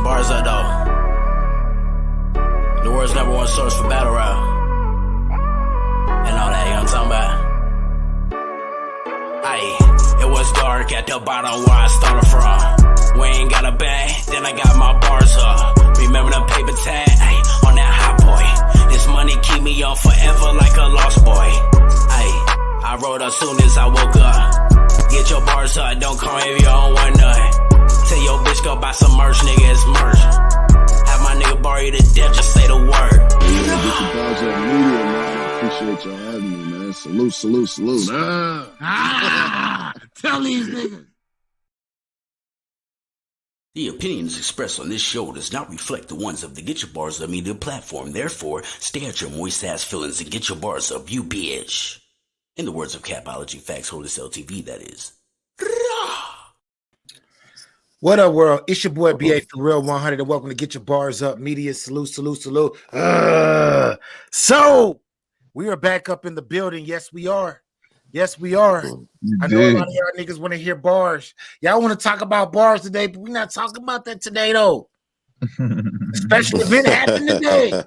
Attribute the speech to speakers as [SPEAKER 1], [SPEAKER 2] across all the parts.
[SPEAKER 1] Bars Up, though. The world's #1 source for battle rap. And all that, you know what I'm talking about? Aye, it was dark at the bottom where I started from. We ain't got a bag, then I got my bars up. Remember the paper tag, ayy, on that hot boy. This money keep me on forever like a lost boy. Ayy, I wrote up soon as I woke up. Get your bars up, don't call me if you don't want none. Tell your bitch go buy some merch, nigga, it's merch. Have my nigga borrow you to death, just say the word.
[SPEAKER 2] GetYaBarzUp Media, man. I appreciate y'all having me, man. Salute.
[SPEAKER 3] Tell these niggas.
[SPEAKER 1] The opinions expressed on this show does not reflect the ones of the GetYaBarzUp Media platform. Therefore, stay at your moist-ass feelings and get your bars up, you bitch. In the words of Capology Facts Holders LTV, that is.
[SPEAKER 3] What up, world? It's your boy BA for Real 100, and welcome to Get Your Bars Up Media. Salute. So, we are back up in the building. Yes, we are. I know a lot of y'all niggas want to hear bars. Y'all want to talk about bars today, but we're not talking about that today, though. Special event happened today.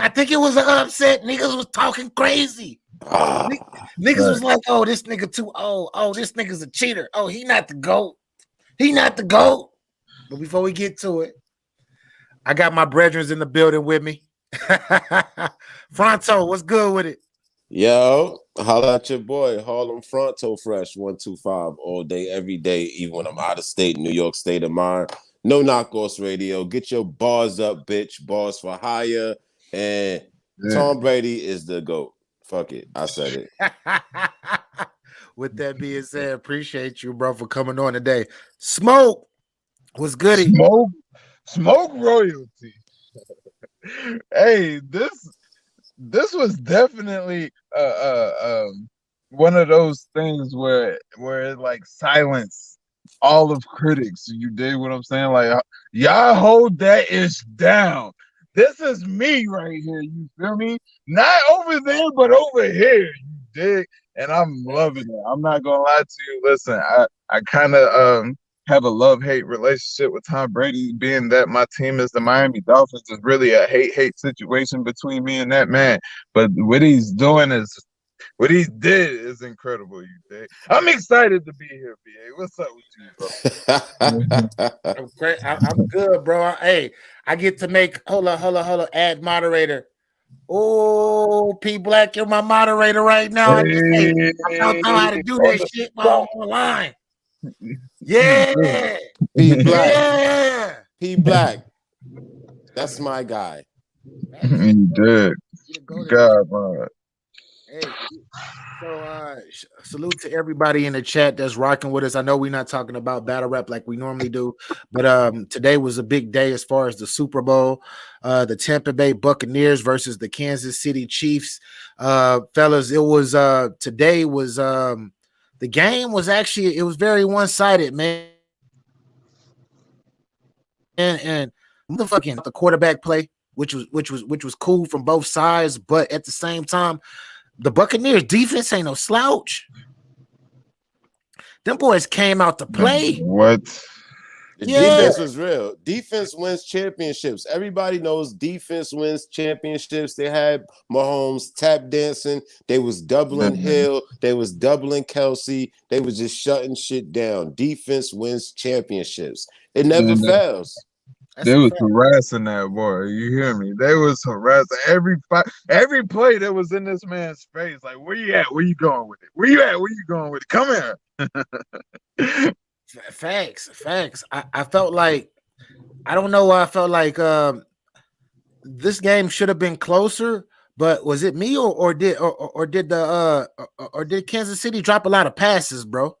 [SPEAKER 3] I think it was an upset. Niggas was talking crazy. Niggas was like, oh, this nigga too old. Oh, this nigga's a cheater. Oh, he not the GOAT. But before we get to it, I got my brethrens in the building with me. Fronto, what's good with it?
[SPEAKER 4] Yo, holla at your boy, Harlem Fronto Fresh 125 all day, every day, even when I'm out of state, New York state of mind. No knockoffs radio. Get your bars up, bitch. Bars for hire. And Tom Brady is the GOAT. Fuck it. I said it.
[SPEAKER 3] With that being said, appreciate you, bro, for coming on today. Smoke, what's goody?
[SPEAKER 5] Smoke royalty. Hey, this was definitely one of those things where it like silence all of critics. You dig what I'm saying? Like, y'all hold that ish down. This is me right here. You feel me? Not over there, but over here. You dig? And I'm loving it. I'm not gonna lie to you. Listen, I kind of have a love-hate relationship with Tom Brady, being that my team is the Miami Dolphins. It's really a hate situation between me and that man. But what he did is incredible. You think? I'm excited to be here, BA. What's up with you, bro?
[SPEAKER 3] I'm good, bro. Hey, I get to make hold on, add moderator. Oh, P Black, you're my moderator right now. I don't know how to do that shit online. Yeah.
[SPEAKER 4] P Black.
[SPEAKER 3] Yeah.
[SPEAKER 4] P Black. That's my guy.
[SPEAKER 5] Good. God, man.
[SPEAKER 3] Hey, so salute to everybody in the chat that's rocking with us. I know we're not talking about battle rap like we normally do, but today was a big day as far as the Super Bowl. The Tampa Bay Buccaneers versus the Kansas City Chiefs. Fellas, it was today was the game was actually, it was very one-sided, man. And the quarterback play, which was cool from both sides, but at the same time, the Buccaneers defense ain't no slouch. Them boys came out to play.
[SPEAKER 5] What?
[SPEAKER 4] The defense was real. Defense wins championships. Everybody knows defense wins championships. They had Mahomes tap dancing. They was doubling Hill. They was doubling Kelsey. They was just shutting shit down. Defense wins championships. It never fails.
[SPEAKER 5] They was harassing that boy. You hear me? They was harassing every play that was in this man's face. Like, where you at? Where you going with it? Where you at? Where you going with it? Come here.
[SPEAKER 3] Facts. I felt like, I don't know why I felt like this game should have been closer, but was it me or did Kansas City drop a lot of passes, bro?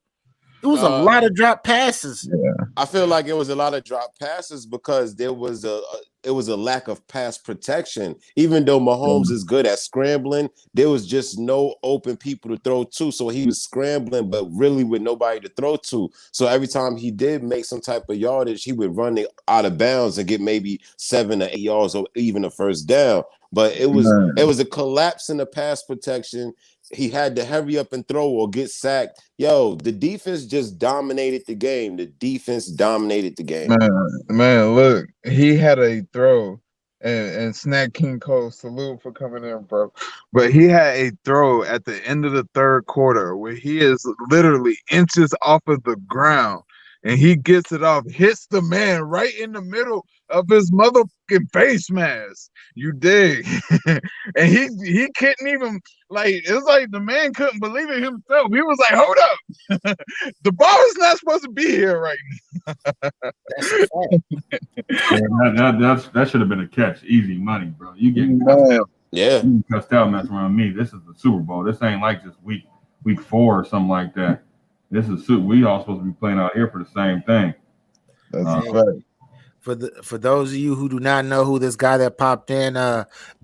[SPEAKER 3] It was a lot of drop passes.
[SPEAKER 5] Yeah.
[SPEAKER 4] I feel like it was a lot of drop passes because there was a lack of pass protection. Even though Mahomes is good at scrambling, there was just no open people to throw to. So he was scrambling, but really with nobody to throw to. So every time he did make some type of yardage, he would run it out of bounds and get maybe 7 or 8 yards or even a first down. But it was a collapse in the pass protection. he had to hurry up and throw or get sacked. Yo, the defense just dominated the game. The defense dominated the game.
[SPEAKER 5] Man, look, he had a throw, and Snack King Cole, salute for coming in, bro. But he had a throw at the end of the third quarter where he is literally inches off of the ground, and he gets it off, hits the man right in the middle of his motherfucking face mask. You dig? And he couldn't even, like, it's like the man couldn't believe it himself. He was like, hold up. The ball is not supposed to be here right now.
[SPEAKER 3] That's a fact.
[SPEAKER 6] That should have been a catch. Easy money, bro. You getting cussed out messing around me. This is the Super Bowl. This ain't like just week 4 or something like that. This is we all supposed to be playing out here for the same thing.
[SPEAKER 5] That's a fact.
[SPEAKER 3] For those of you who do not know who this guy that popped in,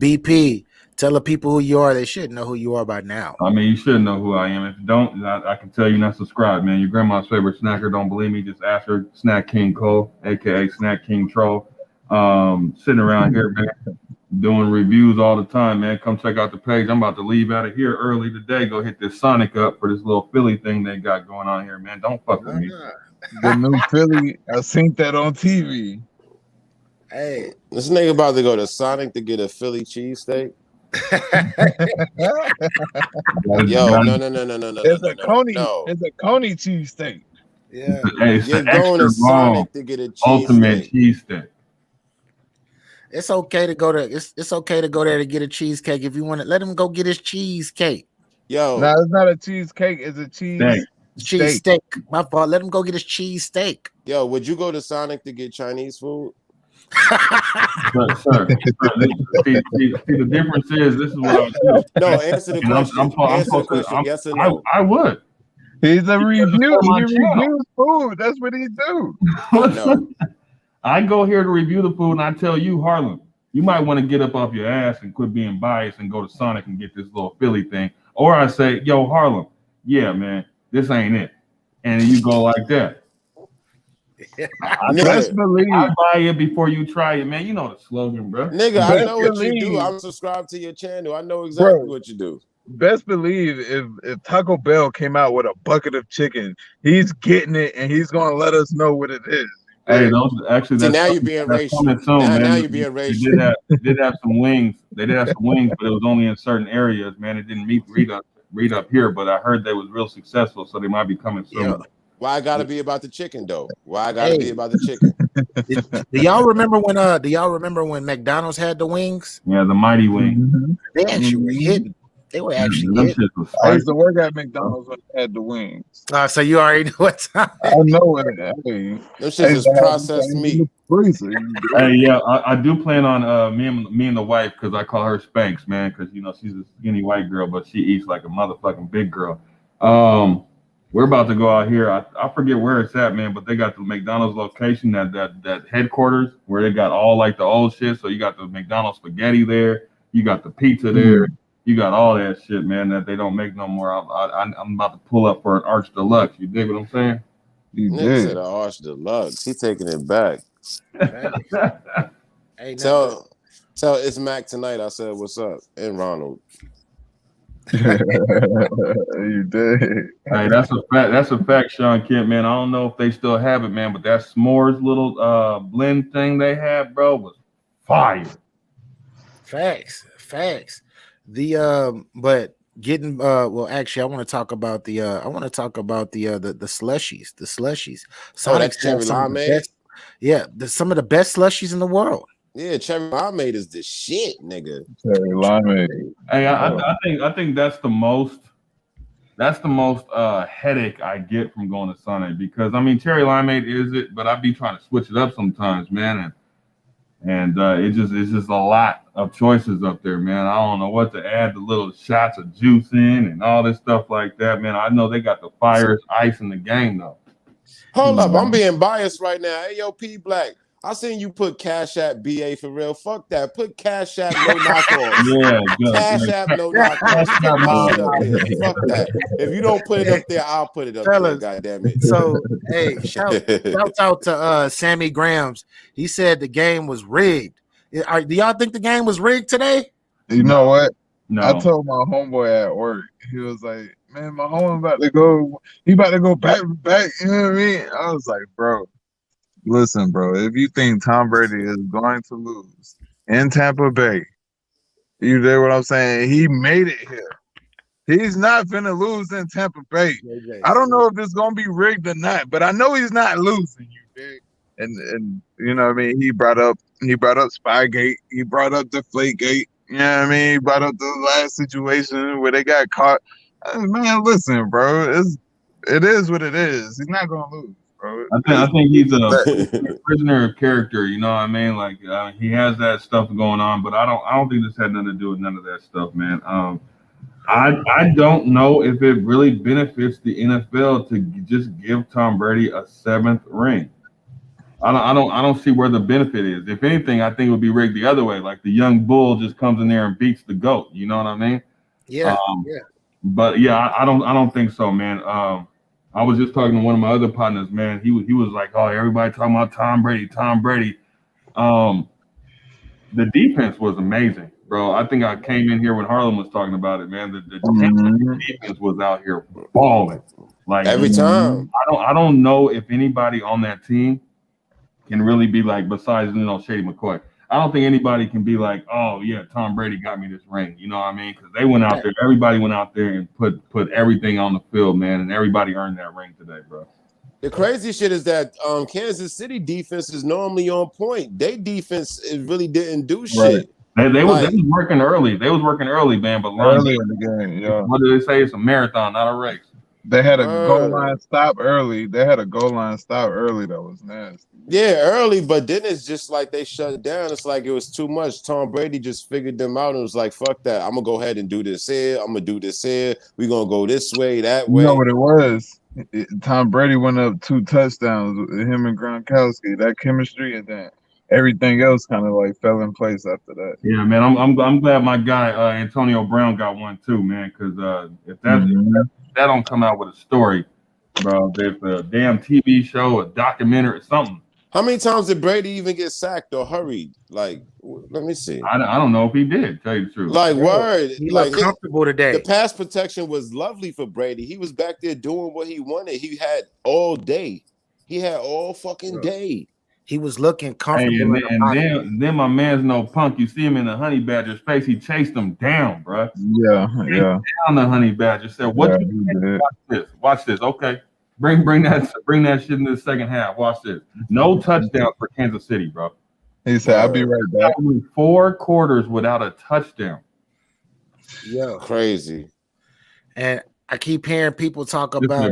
[SPEAKER 3] BP, tell the people who you are. They should know who you are by now.
[SPEAKER 6] I mean, you should know who I am. If you don't, I can tell you not subscribed, man. Your grandma's favorite snacker. Don't believe me? Just ask her. Snack King Cole, aka Snack King Troll. Sitting around here, man, doing reviews all the time, man. Come check out the page. I'm about to leave out of here early today. Go hit this Sonic up for this little Philly thing they got going on here, man. Don't fuck with me.
[SPEAKER 5] The new Philly, I seen that on TV.
[SPEAKER 3] Hey,
[SPEAKER 4] This nigga about to go to Sonic to get a Philly cheesesteak. Yo, no.
[SPEAKER 5] It's a Coney.
[SPEAKER 4] No.
[SPEAKER 5] It's a Coney cheesesteak.
[SPEAKER 3] yeah.
[SPEAKER 6] Hey, it's
[SPEAKER 4] You're
[SPEAKER 6] an
[SPEAKER 4] going to
[SPEAKER 6] extra long
[SPEAKER 4] Sonic to get a
[SPEAKER 6] ultimate
[SPEAKER 4] cheesesteak.
[SPEAKER 6] cheesesteak.
[SPEAKER 3] It's okay to go to it's okay to go there to get a cheesecake if you want to. Let him go get his cheesecake.
[SPEAKER 4] Yo,
[SPEAKER 5] No, it's not a cheesecake. It's a cheese
[SPEAKER 3] Cheese steak. My fault. Let him go get his cheese steak.
[SPEAKER 4] yo, would you go to Sonic to get Chinese food?
[SPEAKER 6] Sir, see, the difference is this is what I do.
[SPEAKER 4] No, answer the question. Answer the question. Yes or no?
[SPEAKER 6] I would.
[SPEAKER 5] He's a review.
[SPEAKER 6] my
[SPEAKER 5] He
[SPEAKER 6] channel.
[SPEAKER 5] reviews food. That's what he do.
[SPEAKER 4] No.
[SPEAKER 6] I go here to review the food, and I tell you, Harlem, you might want to get up off your ass and quit being biased and go to Sonic and get this little Philly thing. Or I say, yo, Harlem, yeah, man, this ain't it. And you go like that.
[SPEAKER 5] Best believe.
[SPEAKER 6] I buy it before you try it, man. You know the slogan, bro.
[SPEAKER 4] Nigga, I
[SPEAKER 5] Best
[SPEAKER 4] know what you do.
[SPEAKER 5] believe.
[SPEAKER 4] I'm subscribed to your channel. I know exactly what you do.
[SPEAKER 5] Best believe if Taco Bell came out with a bucket of chicken, he's getting it and he's gonna let us know what it is.
[SPEAKER 6] Hey, those actually.
[SPEAKER 4] See,
[SPEAKER 6] That's
[SPEAKER 4] now you're being
[SPEAKER 6] that's
[SPEAKER 4] racist.
[SPEAKER 6] coming soon, man.
[SPEAKER 4] Now you're being
[SPEAKER 6] They
[SPEAKER 4] racist.
[SPEAKER 6] did have some wings. They did have some wings, but it was only in certain areas, man. It didn't read up here, but I heard they was real successful, so they might be coming soon.
[SPEAKER 3] Yeah.
[SPEAKER 4] Why I gotta be about the chicken though? Why I gotta be about the chicken?
[SPEAKER 3] Do y'all remember when McDonald's had the wings?
[SPEAKER 6] Yeah, the mighty wing.
[SPEAKER 3] They actually were hidden. They were actually
[SPEAKER 6] Them
[SPEAKER 3] hidden.
[SPEAKER 6] shits was
[SPEAKER 5] I used
[SPEAKER 6] spicy.
[SPEAKER 5] to work at McDonald's when I had the wings.
[SPEAKER 3] So you already know what time.
[SPEAKER 5] I know it. Hey,
[SPEAKER 4] Them shits is processed meat.
[SPEAKER 6] Hey, yeah, I do plan on me and the wife, because I call her Spanx, man, because you know she's a skinny white girl, but she eats like a motherfucking big girl. We're about to go out here. I forget where it's at, man, but they got the McDonald's location that headquarters where they got all like the old shit. So you got the McDonald's spaghetti there, you got the pizza there, you got all that shit, man, that they don't make no more. I'm about to pull up for an Arch Deluxe. You dig what I'm saying?
[SPEAKER 5] You
[SPEAKER 4] Nigga said
[SPEAKER 5] did.
[SPEAKER 4] an Arch Deluxe. He taking it back.
[SPEAKER 3] Hey,
[SPEAKER 4] Tell it's Mac tonight. I said, what's up? And Ronald.
[SPEAKER 5] You did.
[SPEAKER 6] Hey, that's a fact. That's a fact, Sean Kent, man. I don't know if they still have it, man, but that s'mores little blend thing they had, bro, was fire.
[SPEAKER 3] Facts. The but getting well, actually, I want to talk about the slushies. The slushies. Sonic's
[SPEAKER 4] cherry
[SPEAKER 3] got some of the
[SPEAKER 4] limeade?
[SPEAKER 3] best- Yeah, some of the best slushies in the world.
[SPEAKER 4] Yeah, cherry limeade is the shit, nigga.
[SPEAKER 5] Cherry limeade.
[SPEAKER 6] Hey, I think that's the most headache I get from going to Sonic, because I mean cherry limeade is it, but I be trying to switch it up sometimes, man, and it's just a lot of choices up there, man. I don't know what to add, the little shots of juice in and all this stuff like that, man. I know they got the firest ice in the game though.
[SPEAKER 4] Hold up, I'm being biased right now. Hey, yo, P Black. I seen you put Cash App BA for real. Fuck that. Put Cash App no knockoffs.
[SPEAKER 6] Yeah, good.
[SPEAKER 4] Cash App no knockoffs. Put that shit up there. Fuck that. If you don't put it up there, I'll put it up
[SPEAKER 3] Fellas,
[SPEAKER 4] there. God damn it.
[SPEAKER 3] So hey, shout out to Sammy Grams. He said the game was rigged. Do y'all think the game was rigged today?
[SPEAKER 5] You know what?
[SPEAKER 6] No.
[SPEAKER 5] I told my homeboy at work, he was like, man, my homie about to go, he about to go back to back. You know what I mean? I was like, bro, listen, bro, if you think Tom Brady is going to lose in Tampa Bay, you know what I'm saying? He made it here. He's not finna lose in Tampa Bay. I don't know if it's gonna be rigged or not, but I know he's not losing. You dig? And you know what I mean? He brought up Spygate. He brought up Deflategate. You know what I mean? He brought up the last situation where they got caught. Man, listen, bro. It is what it is. He's not gonna lose, bro.
[SPEAKER 6] I think he's a prisoner of character. You know what I mean? Like he has that stuff going on, but I don't think this had nothing to do with none of that stuff, man. I don't know if it really benefits the NFL to just give Tom Brady a 7th ring. I don't see where the benefit is. If anything, I think it would be rigged the other way. Like the young bull just comes in there and beats the goat. You know what I mean?
[SPEAKER 3] Yeah.
[SPEAKER 6] But yeah, I don't think so, man. I was just talking to one of my other partners, man. He was like, oh, everybody talking about Tom Brady. The defense was amazing, bro. I think I came in here when Harlem was talking about it, man. The defense was out here balling. Like
[SPEAKER 4] every time.
[SPEAKER 6] I don't know if anybody on that team can really be like, besides Shady McCoy. I don't think anybody can be like, oh yeah, Tom Brady got me this ring. You know what I mean? Because they went out there, everybody went out there and put everything on the field, man, and everybody earned that ring today, bro.
[SPEAKER 4] The crazy shit is that Kansas City defense is normally on point. Their defense really didn't do shit.
[SPEAKER 6] Right. They was working early. They was working early, man. But
[SPEAKER 5] early in the game, yeah.
[SPEAKER 6] What do they say? It's a marathon, not a race.
[SPEAKER 5] They had a goal line stop early. That was nasty.
[SPEAKER 4] Yeah, early, but then it's just like they shut down. It's like it was too much. Tom Brady just figured them out and was like, fuck that. I'm going to go ahead and do this here. I'm going to do this here. We're going to go this way, that way.
[SPEAKER 5] You know what it was? Tom Brady went up 2 touchdowns with him and Gronkowski. That chemistry, and then everything else kind of like fell in place after that.
[SPEAKER 6] Yeah, man. I'm glad my guy Antonio Brown got one too, man. Because if that don't come out with a story, bro, there's a damn TV show, a documentary, or something.
[SPEAKER 4] How many times did Brady even get sacked or hurried? Like, let me see.
[SPEAKER 6] I don't know if he did, tell you the truth.
[SPEAKER 4] Like, word.
[SPEAKER 3] He looked comfortable today.
[SPEAKER 4] The pass protection was lovely for Brady. He was back there doing what he wanted. He had all day. He had all fucking day.
[SPEAKER 3] He was looking comfortable.
[SPEAKER 6] Hey, and then my man's no punk. You see him in the honey badger's face. He chased him down, bro.
[SPEAKER 5] Yeah.
[SPEAKER 6] Down the honey badger. Said, "What? Watch this. Okay, bring that shit in the second half. Watch this. No touchdown for Kansas City, bro."
[SPEAKER 5] He said, "I'll be right back."
[SPEAKER 6] 4 quarters without a touchdown.
[SPEAKER 3] Yeah,
[SPEAKER 4] crazy.
[SPEAKER 3] And I keep hearing people talk about.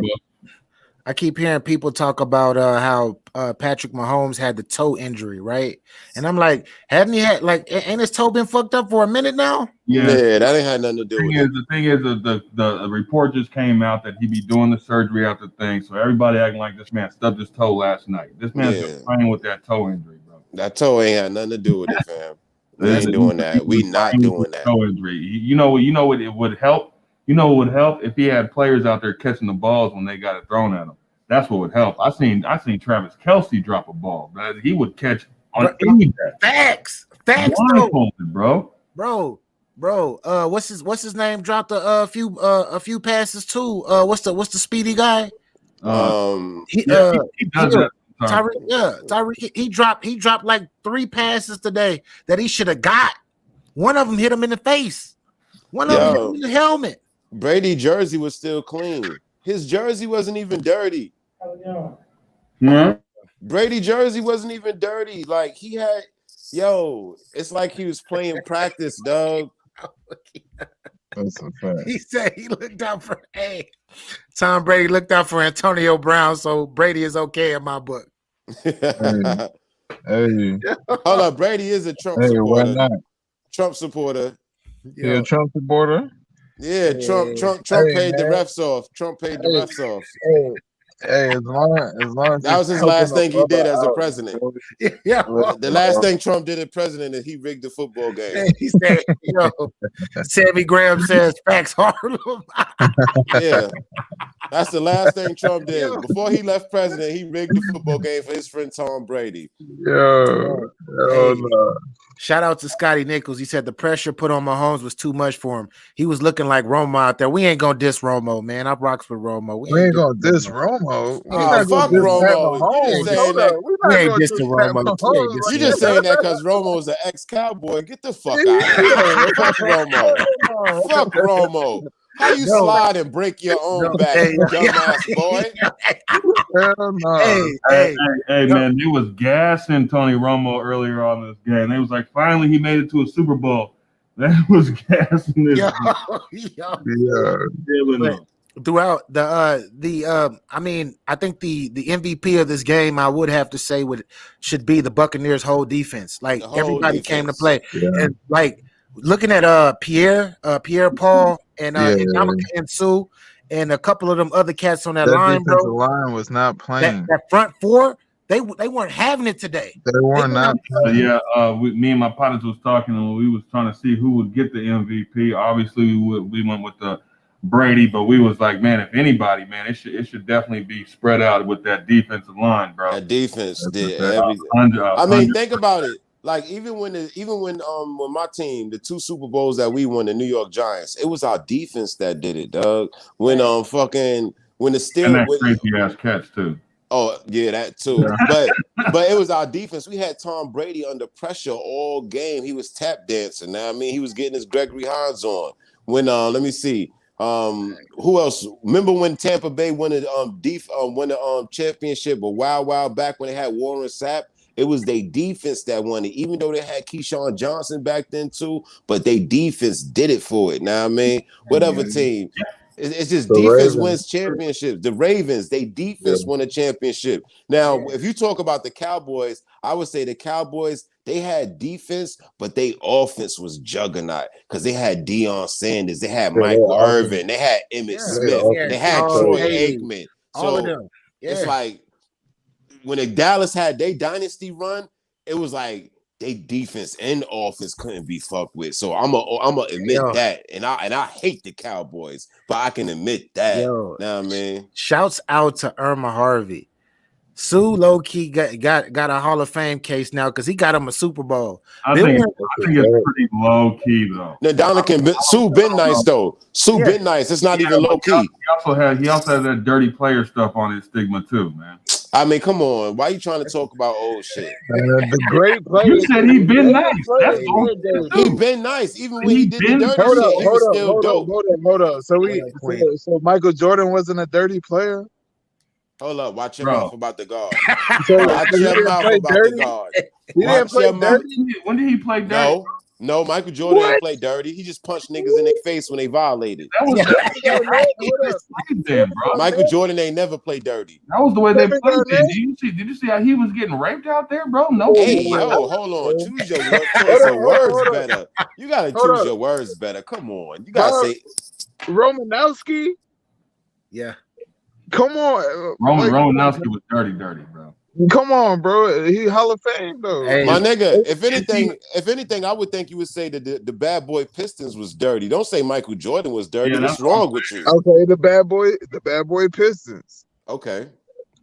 [SPEAKER 3] How Patrick Mahomes had the toe injury, right? And I'm like, hadn't he had ain't his toe been fucked up for a minute now?
[SPEAKER 4] Yeah, that ain't had nothing to do with it.
[SPEAKER 6] The thing is, the report just came out that he be doing the surgery after thing. So everybody acting like this man stubbed his toe last night. This man's just playing with that toe injury, bro.
[SPEAKER 4] That toe ain't had nothing to do with it, fam. We ain't doing that. We not doing that.
[SPEAKER 6] Toe injury. You know what? It would help. You know what would help if he had players out there catching the balls when they got it thrown at him. That's what would help. I seen Travis Kelce drop a ball, man. He would catch on anything.
[SPEAKER 3] Facts,
[SPEAKER 6] bro.
[SPEAKER 3] What's his name? Dropped a few passes too. What's the speedy guy?
[SPEAKER 6] He does that.
[SPEAKER 3] Tyreek. He dropped like 3 passes today that he should have got. One of them hit him in the face. One of them hit him in the helmet.
[SPEAKER 4] Brady jersey was still clean. His jersey wasn't even dirty. Brady jersey wasn't even dirty. Like he had, it's like he was playing practice, dog.
[SPEAKER 5] That's a fact.
[SPEAKER 3] He said he looked out for Tom Brady looked out for Antonio Brown, so Brady is okay in my book.
[SPEAKER 5] Hey.
[SPEAKER 4] Hold up, Brady is a Trump supporter.
[SPEAKER 5] Why not?
[SPEAKER 4] Trump supporter.
[SPEAKER 5] Yeah, Trump supporter.
[SPEAKER 4] Yeah, Trump paid the refs off. Trump paid the refs off.
[SPEAKER 5] Hey, as long as
[SPEAKER 4] that was his last thing he did as a president.
[SPEAKER 3] Yeah.
[SPEAKER 4] The last thing Trump did as president is he rigged the football game.
[SPEAKER 3] He said, Sammy Graham says facts Harlem.
[SPEAKER 4] Yeah. That's the last thing Trump did.
[SPEAKER 5] Yo.
[SPEAKER 4] Before he left president, he rigged the football game for his friend Tom Brady.
[SPEAKER 5] Yo,
[SPEAKER 3] Hey.
[SPEAKER 5] no.
[SPEAKER 3] Shout out to Scotty Nichols. He said the pressure put on Mahomes was too much for him. He was looking like Romo out there. We ain't gonna diss Romo, man. I rocks with Romo.
[SPEAKER 5] We ain't gonna diss Romo. We're
[SPEAKER 4] Oh,
[SPEAKER 5] not
[SPEAKER 4] fuck
[SPEAKER 5] gonna diss Pat
[SPEAKER 4] Romo. You
[SPEAKER 5] Mahomes.
[SPEAKER 4] just saying
[SPEAKER 5] Hold
[SPEAKER 4] that.
[SPEAKER 5] up. We're
[SPEAKER 3] We
[SPEAKER 5] not
[SPEAKER 3] ain't
[SPEAKER 5] gonna diss
[SPEAKER 3] dissing
[SPEAKER 5] Pat
[SPEAKER 3] Romo.
[SPEAKER 5] Mahomes.
[SPEAKER 4] You just saying that because Romo's an ex-cowboy. Get the fuck out of here. Fuck Romo. Fuck Romo. How you slide and break your own back, you dumbass boy?
[SPEAKER 5] Hell no.
[SPEAKER 6] Hey, man, they was gassing Tony Romo earlier on this game. They was like, finally he made it to a Super Bowl. That was gassing this.
[SPEAKER 5] Yeah.
[SPEAKER 3] Throughout I mean, I think the MVP of this game, I would have to say should be the Buccaneers' whole defense. Like everybody came to play, and like looking at Pierre Paul and and Sue and a couple of them other cats on that line, bro.
[SPEAKER 5] The line was not playing.
[SPEAKER 3] That front four, they weren't having it today.
[SPEAKER 5] They were not playing.
[SPEAKER 6] Me and my partners was talking, and we was trying to see who would get the MVP. Obviously, we went with the Brady, but we was like, man, if anybody, man, it should definitely be spread out with that defensive line, bro.
[SPEAKER 4] That defense did everything. I mean, think about it. Like even when my team, the 2 Super Bowls that we won, the New York Giants, it was our defense that did it, dog. When the Steelers,
[SPEAKER 6] and that crazy ass catch too.
[SPEAKER 4] Oh yeah, that too. But it was our defense. We had Tom Brady under pressure all game. He was tap dancing. Now I mean, he was getting his Gregory Hines on. When let me see. Who else? Remember when Tampa Bay won the championship a while back when they had Warren Sapp? It was their defense that won it, even though they had Keyshawn Johnson back then too. But they defense did it for it. Now I mean, whatever team. It's just the defense Ravens wins championships. The Ravens, they defense won a championship. Now, if you talk about the Cowboys, I would say the Cowboys, they had defense, but they offense was juggernaut because they had Deion Sanders, they had Michael Irvin, they had Emmitt Smith, they had Troy Aikman.
[SPEAKER 3] All of them.
[SPEAKER 4] It's like when the Dallas had their dynasty run, it was like they defense and offense couldn't be fucked with. So I'm gonna admit that. And I hate the Cowboys, but I can admit that. Know what I mean?
[SPEAKER 3] Shouts out to Irma Harvey. Sue low key got a Hall of Fame case now because he got him a Super Bowl.
[SPEAKER 6] I think it's pretty low key though.
[SPEAKER 4] No, Dominican Sue been nice though. Sue been nice. It's not even low key.
[SPEAKER 6] He also had that dirty player stuff on his stigma too, man.
[SPEAKER 4] I mean, come on. Why are you trying to talk about old shit?
[SPEAKER 5] The great player.
[SPEAKER 6] You said he been nice. That's
[SPEAKER 4] he been nice. Even when he did the dirty shit, he was still dope.
[SPEAKER 5] Hold up. So Michael Jordan wasn't a dirty player?
[SPEAKER 4] Hold up. Watch your mouth about the guard.
[SPEAKER 5] Watch your mouth about the guard. He didn't play dirty?
[SPEAKER 6] When did he play dirty?
[SPEAKER 4] No, Michael Jordan didn't play dirty. He just punched niggas in their face when they violated. Michael Jordan ain't never played dirty.
[SPEAKER 6] That was the way they played it. Did you see how he was getting raped out there, bro? No.
[SPEAKER 4] Hey, yo, hold on. Choose your words better. You gotta choose your words better. Come on. You gotta say
[SPEAKER 5] Romanowski.
[SPEAKER 3] Yeah.
[SPEAKER 5] Come on.
[SPEAKER 6] Romanowski was dirty, bro.
[SPEAKER 5] Come on, bro. He Hall of Fame though.
[SPEAKER 4] Hey, my nigga, if anything, I would think you would say that the bad boy Pistons was dirty. Don't say Michael Jordan was dirty. What's wrong with you?
[SPEAKER 5] Okay, the bad boy Pistons.
[SPEAKER 4] Okay.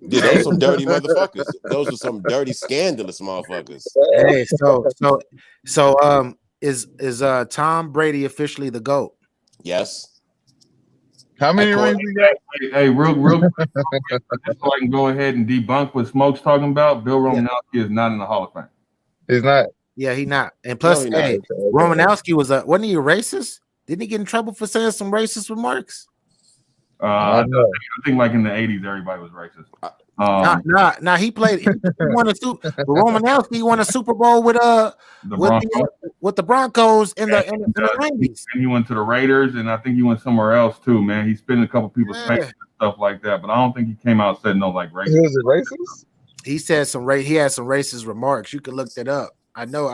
[SPEAKER 4] Yeah, those are some dirty motherfuckers. Those are some dirty, scandalous motherfuckers.
[SPEAKER 3] Hey, so is Tom Brady officially the GOAT?
[SPEAKER 4] Yes.
[SPEAKER 5] How many rings you got?
[SPEAKER 6] Hey, real quick, so I can go ahead and debunk what Smoke's talking about. Bill Romanowski is not in the Hall of Fame.
[SPEAKER 5] He's not.
[SPEAKER 3] Yeah, he's not. And plus, Romanowski wasn't he a racist? Didn't he get in trouble for saying some racist remarks?
[SPEAKER 6] I think like in the 80s, everybody was racist.
[SPEAKER 3] Nah, he played. Romanowski won a Super Bowl with the Broncos in the 90s.
[SPEAKER 6] And he went to the Raiders, and I think he went somewhere else too. Man, he spit in a couple people's faces and stuff like that. But I don't think he came out and said no like racist.
[SPEAKER 5] He was racist.
[SPEAKER 3] He said he had some racist remarks. You can look that up. I know.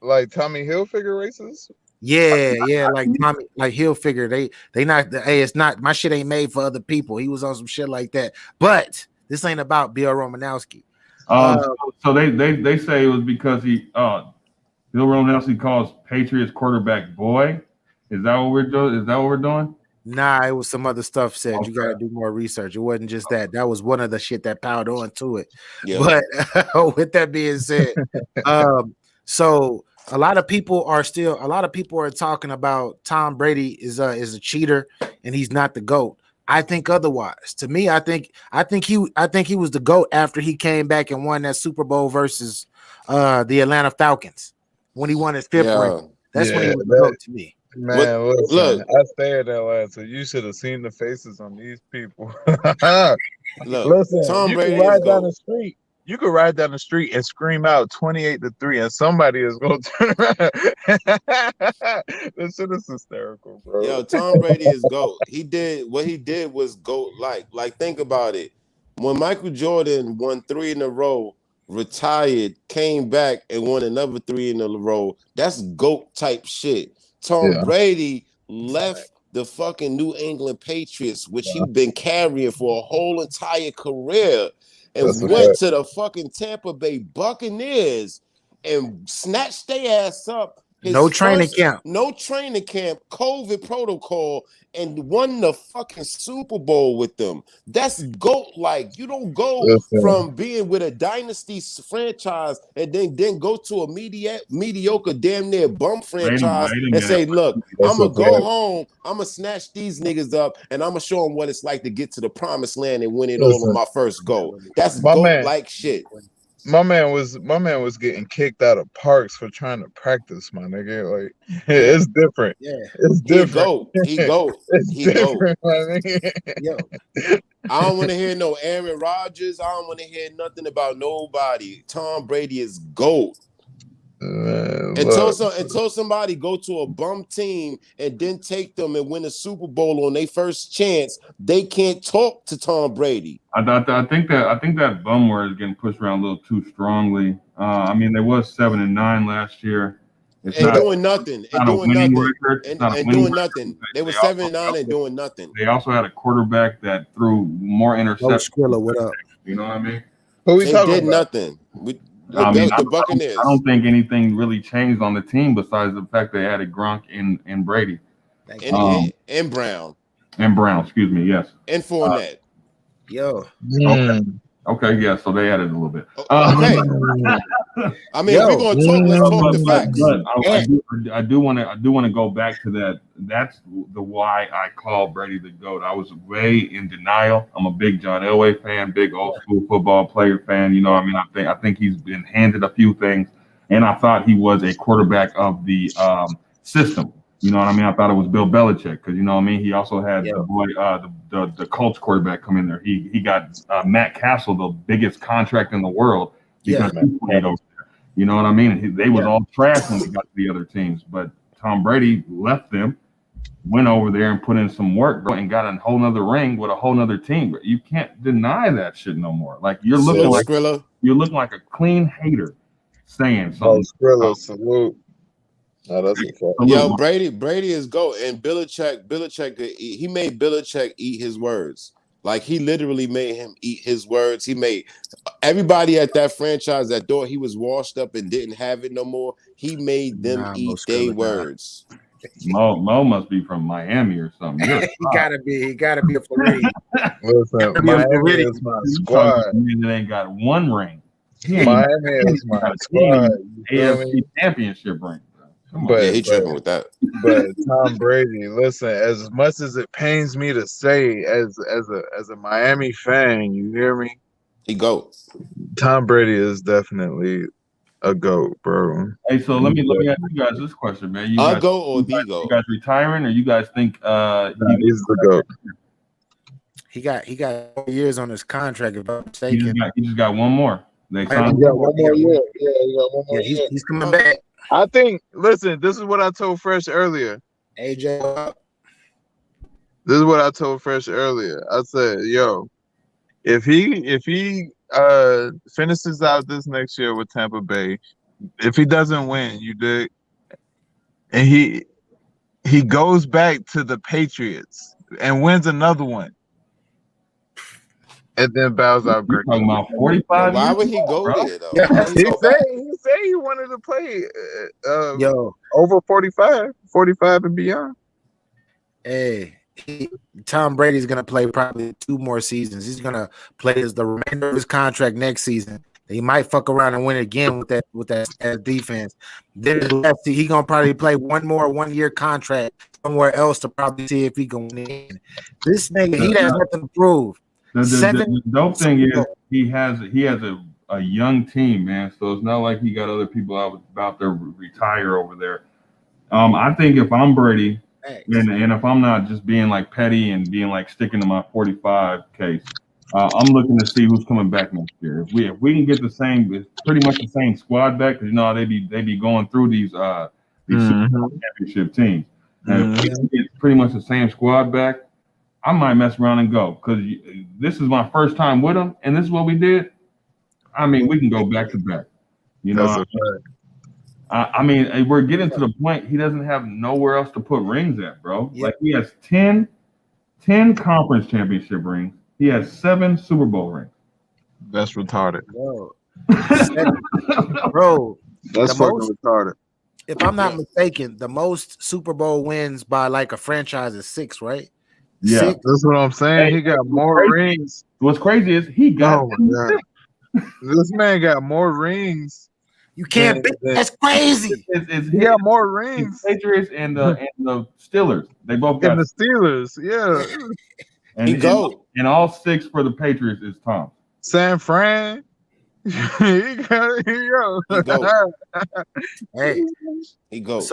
[SPEAKER 5] Like Tommy Hilfiger racist.
[SPEAKER 3] Yeah, like Tommy, like he'll figure they not. Hey, it's not my shit ain't made for other people. He was on some shit like that. But this ain't about Bill Romanowski.
[SPEAKER 6] So they say it was because Bill Romanowski calls Patriots quarterback boy. Is that what we're doing?
[SPEAKER 3] Nah, it was some other stuff said.
[SPEAKER 6] Okay.
[SPEAKER 3] You got to do more research. It wasn't just that. That was one of the shit that piled on to it.
[SPEAKER 4] Yeah.
[SPEAKER 3] But with that being said, so a lot of people are talking about Tom Brady is a cheater and he's not the GOAT. I think otherwise. To me, I think he was the GOAT after he came back and won that Super Bowl versus the Atlanta Falcons when he won his fifth ring. That's when he was the GOAT to me.
[SPEAKER 5] Man, listen,
[SPEAKER 4] look.
[SPEAKER 5] I stay at Atlanta, so you should have seen the faces on these people.
[SPEAKER 4] Look,
[SPEAKER 5] listen,
[SPEAKER 4] Tom
[SPEAKER 5] you
[SPEAKER 4] Brady
[SPEAKER 5] can ride
[SPEAKER 4] is
[SPEAKER 5] down
[SPEAKER 4] GOAT.
[SPEAKER 5] the street. You can ride down the street and scream out 28-3, and somebody is going to turn around. This shit is hysterical, bro.
[SPEAKER 4] Yo, Tom Brady is GOAT. What he did was GOAT like. Like, think about it. When Michael Jordan won 3 in a row, retired, came back and won another 3 in a row, that's GOAT type shit. Tom Brady left the fucking New England Patriots, which he's been carrying for a whole entire career, and went to the fucking Tampa Bay Buccaneers and snatched their ass up.
[SPEAKER 3] No training camp,
[SPEAKER 4] COVID protocol, and won the fucking Super Bowl with them. That's GOAT like. You don't go from being with a dynasty franchise and then go to a mediocre, damn near bum franchise and say, look, I'm going to go home, I'm going to snatch these niggas up, and I'm going to show them what it's like to get to the promised land and win it all on my first go. That's GOAT like shit.
[SPEAKER 5] My man was getting kicked out of parks for trying to practice, my nigga. Like, it's different.
[SPEAKER 3] Yeah,
[SPEAKER 5] it's different.
[SPEAKER 4] He go.
[SPEAKER 5] It's different, my nigga.
[SPEAKER 3] Yo,
[SPEAKER 4] I don't want to hear no Aaron Rodgers. I don't want to hear nothing about nobody. Tom Brady is GOAT. Until somebody go to a bum team and then take them and win a Super Bowl on their first chance, they can't talk to Tom Brady.
[SPEAKER 6] I think that bum word is getting pushed around a little too strongly. I mean, there was 7-9 last year.
[SPEAKER 4] It's doing nothing. They were 7-9 and doing nothing.
[SPEAKER 6] They also had a quarterback that threw more interceptions.
[SPEAKER 3] Skrilla, what up?
[SPEAKER 6] You know what I mean?
[SPEAKER 5] Who we
[SPEAKER 4] they
[SPEAKER 5] talking
[SPEAKER 4] did
[SPEAKER 5] about?
[SPEAKER 4] nothing.
[SPEAKER 6] The
[SPEAKER 4] Buccaneers.
[SPEAKER 6] I don't think anything really changed on the team besides the fact they added Gronk and Brady.
[SPEAKER 4] And Brown.
[SPEAKER 6] And Brown, excuse me, yes.
[SPEAKER 4] And Fournette.
[SPEAKER 3] Yo.
[SPEAKER 6] Okay, yeah, so they added a little bit.
[SPEAKER 4] Okay. I mean, if we're gonna talk, let's talk the facts.
[SPEAKER 6] But I do want to go back to that. That's the why I call Brady the GOAT. I was way in denial. I'm a big John Elway fan, big old school football player fan. You know, I mean, I think he's been handed a few things, and I thought he was a quarterback of the system. You know what I mean? I thought it was Bill Belichick because, you know what I mean? He also had the boy, the Colts quarterback come in there. He got Matt Castle, the biggest contract in the world because he played over there. You know what I mean? And they was all trash when they got to the other teams. But Tom Brady left them, went over there and put in some work, bro, and got a whole nother ring with a whole nother team. You can't deny that shit no more. Like you're looking like a clean hater saying something.
[SPEAKER 5] Skrilla, salute. No, that's
[SPEAKER 4] Yo, Brady is GOAT, and Belichick, he made Belichick eat his words. Like he literally made him eat his words. He made everybody at that franchise that thought he was washed up and didn't have it no more. He made them eat their words.
[SPEAKER 6] Mo must be from Miami or something.
[SPEAKER 3] He gotta be a Floridian.
[SPEAKER 5] Listen, Miami is my squad.
[SPEAKER 6] That ain't got one ring.
[SPEAKER 5] Miami is my squad.
[SPEAKER 6] AFC championship ring.
[SPEAKER 4] But he tripping with that.
[SPEAKER 5] But Tom Brady, listen, as much as it pains me to say, as a Miami fan, you hear me?
[SPEAKER 4] He GOAT.
[SPEAKER 5] Tom Brady is definitely a GOAT, bro.
[SPEAKER 6] Hey, so let me ask you guys this question, man.
[SPEAKER 4] A GOAT or the GOAT?
[SPEAKER 6] You guys retiring, or you guys think
[SPEAKER 5] he's the GOAT?
[SPEAKER 3] He got 4 years on his contract. If I'm mistaken,
[SPEAKER 6] he just got one more.
[SPEAKER 5] He got one more year.
[SPEAKER 3] He's coming back.
[SPEAKER 5] I think. Listen, this is what I told Fresh earlier.
[SPEAKER 3] AJ,
[SPEAKER 5] this is what I told Fresh earlier. I said, "Yo, if he finishes out this next year with Tampa Bay, if he doesn't win, you dig, and he goes back to the Patriots and wins another one, and then bows out great.
[SPEAKER 6] Talking about 45.
[SPEAKER 4] Why would he go there though?
[SPEAKER 5] He said he wanted to play over 45 and beyond.
[SPEAKER 3] Hey, Tom Brady's going to play probably 2 more seasons. He's going to play the remainder of his contract next season. He might fuck around and win again with that defense. Then he's going to probably play 1 year contract somewhere else to probably see if he can win again. This nigga, he has nothing to prove.
[SPEAKER 6] The dope thing is he has a young team, man. So it's not like he got other people about to retire over there. I think if I'm Brady, and if I'm not just being like petty and being like sticking to my 45 case, I'm looking to see who's coming back next year. If we can get the same, it's pretty much the same squad back, because you know how they be going through these Super Bowl championship teams. And if we can get pretty much the same squad back, I might mess around and go, because this is my first time with them, and this is what we did. I mean, we can go back to back. You know, I mean, we're getting to the point he doesn't have nowhere else to put rings at, bro. Yep. Like he has 10 conference championship rings. He has 7 Super Bowl rings.
[SPEAKER 5] That's retarded.
[SPEAKER 3] Bro,
[SPEAKER 5] that's fucking retarded.
[SPEAKER 3] If I'm not mistaken, the most Super Bowl wins by like a franchise is 6, right?
[SPEAKER 5] Yeah, 6? That's what I'm saying. He got more rings.
[SPEAKER 6] What's crazy is he got
[SPEAKER 5] this man got more rings.
[SPEAKER 3] You can't beat that's crazy.
[SPEAKER 5] He got more rings.
[SPEAKER 6] Patriots and the Steelers. They both got
[SPEAKER 5] the Steelers, yeah.
[SPEAKER 6] And all 6 for the Patriots is Tom.
[SPEAKER 5] San Fran. He go.
[SPEAKER 3] Hey,
[SPEAKER 4] he goes.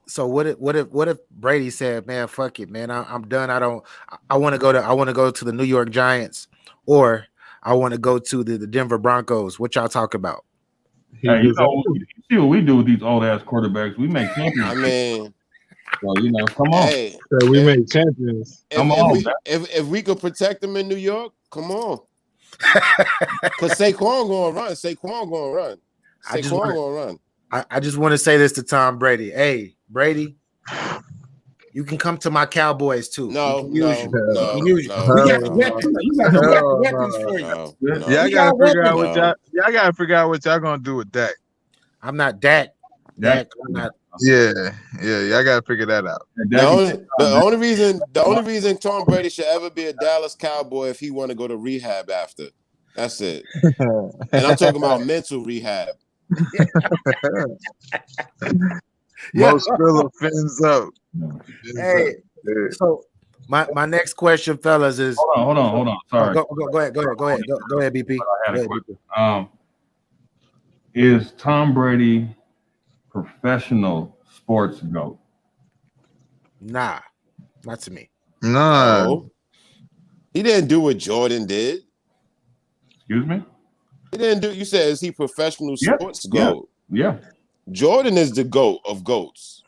[SPEAKER 3] So what if Brady said, "Man, fuck it, man. I'm done. I want to go to the New York Giants, or I want to go to the Denver Broncos." What y'all talk about?
[SPEAKER 6] Hey, you see what we do with these old ass quarterbacks? We make champions.
[SPEAKER 4] I mean,
[SPEAKER 6] well, you know, come on.
[SPEAKER 5] Hey, we make champions.
[SPEAKER 4] If we could protect them in New York, come on. Because Saquon gonna run.
[SPEAKER 3] I just want to say this to Tom Brady. Hey, Brady, you can come to my Cowboys too.
[SPEAKER 4] No.
[SPEAKER 3] We got weapons for you.
[SPEAKER 5] Y'all gotta figure out what y'all gonna do with Dak.
[SPEAKER 3] I'm not Dak. I'm not.
[SPEAKER 5] Yeah, y'all gotta figure that out.
[SPEAKER 4] The only reason Tom Brady should ever be a Dallas Cowboy if he want to go to rehab after. That's it. And I'm talking about mental rehab.
[SPEAKER 5] Most Skrilla fins up.
[SPEAKER 3] Hey, so my next question, fellas, is
[SPEAKER 6] hold on. Sorry.
[SPEAKER 3] Go ahead, BP.
[SPEAKER 6] Is Tom Brady professional sports GOAT?
[SPEAKER 3] Nah, not to me.
[SPEAKER 5] No.
[SPEAKER 4] He didn't do what Jordan did.
[SPEAKER 6] Excuse me?
[SPEAKER 4] He didn't do. You said, is he professional sports GOAT?
[SPEAKER 6] Yeah.
[SPEAKER 4] Jordan is the GOAT of GOATs.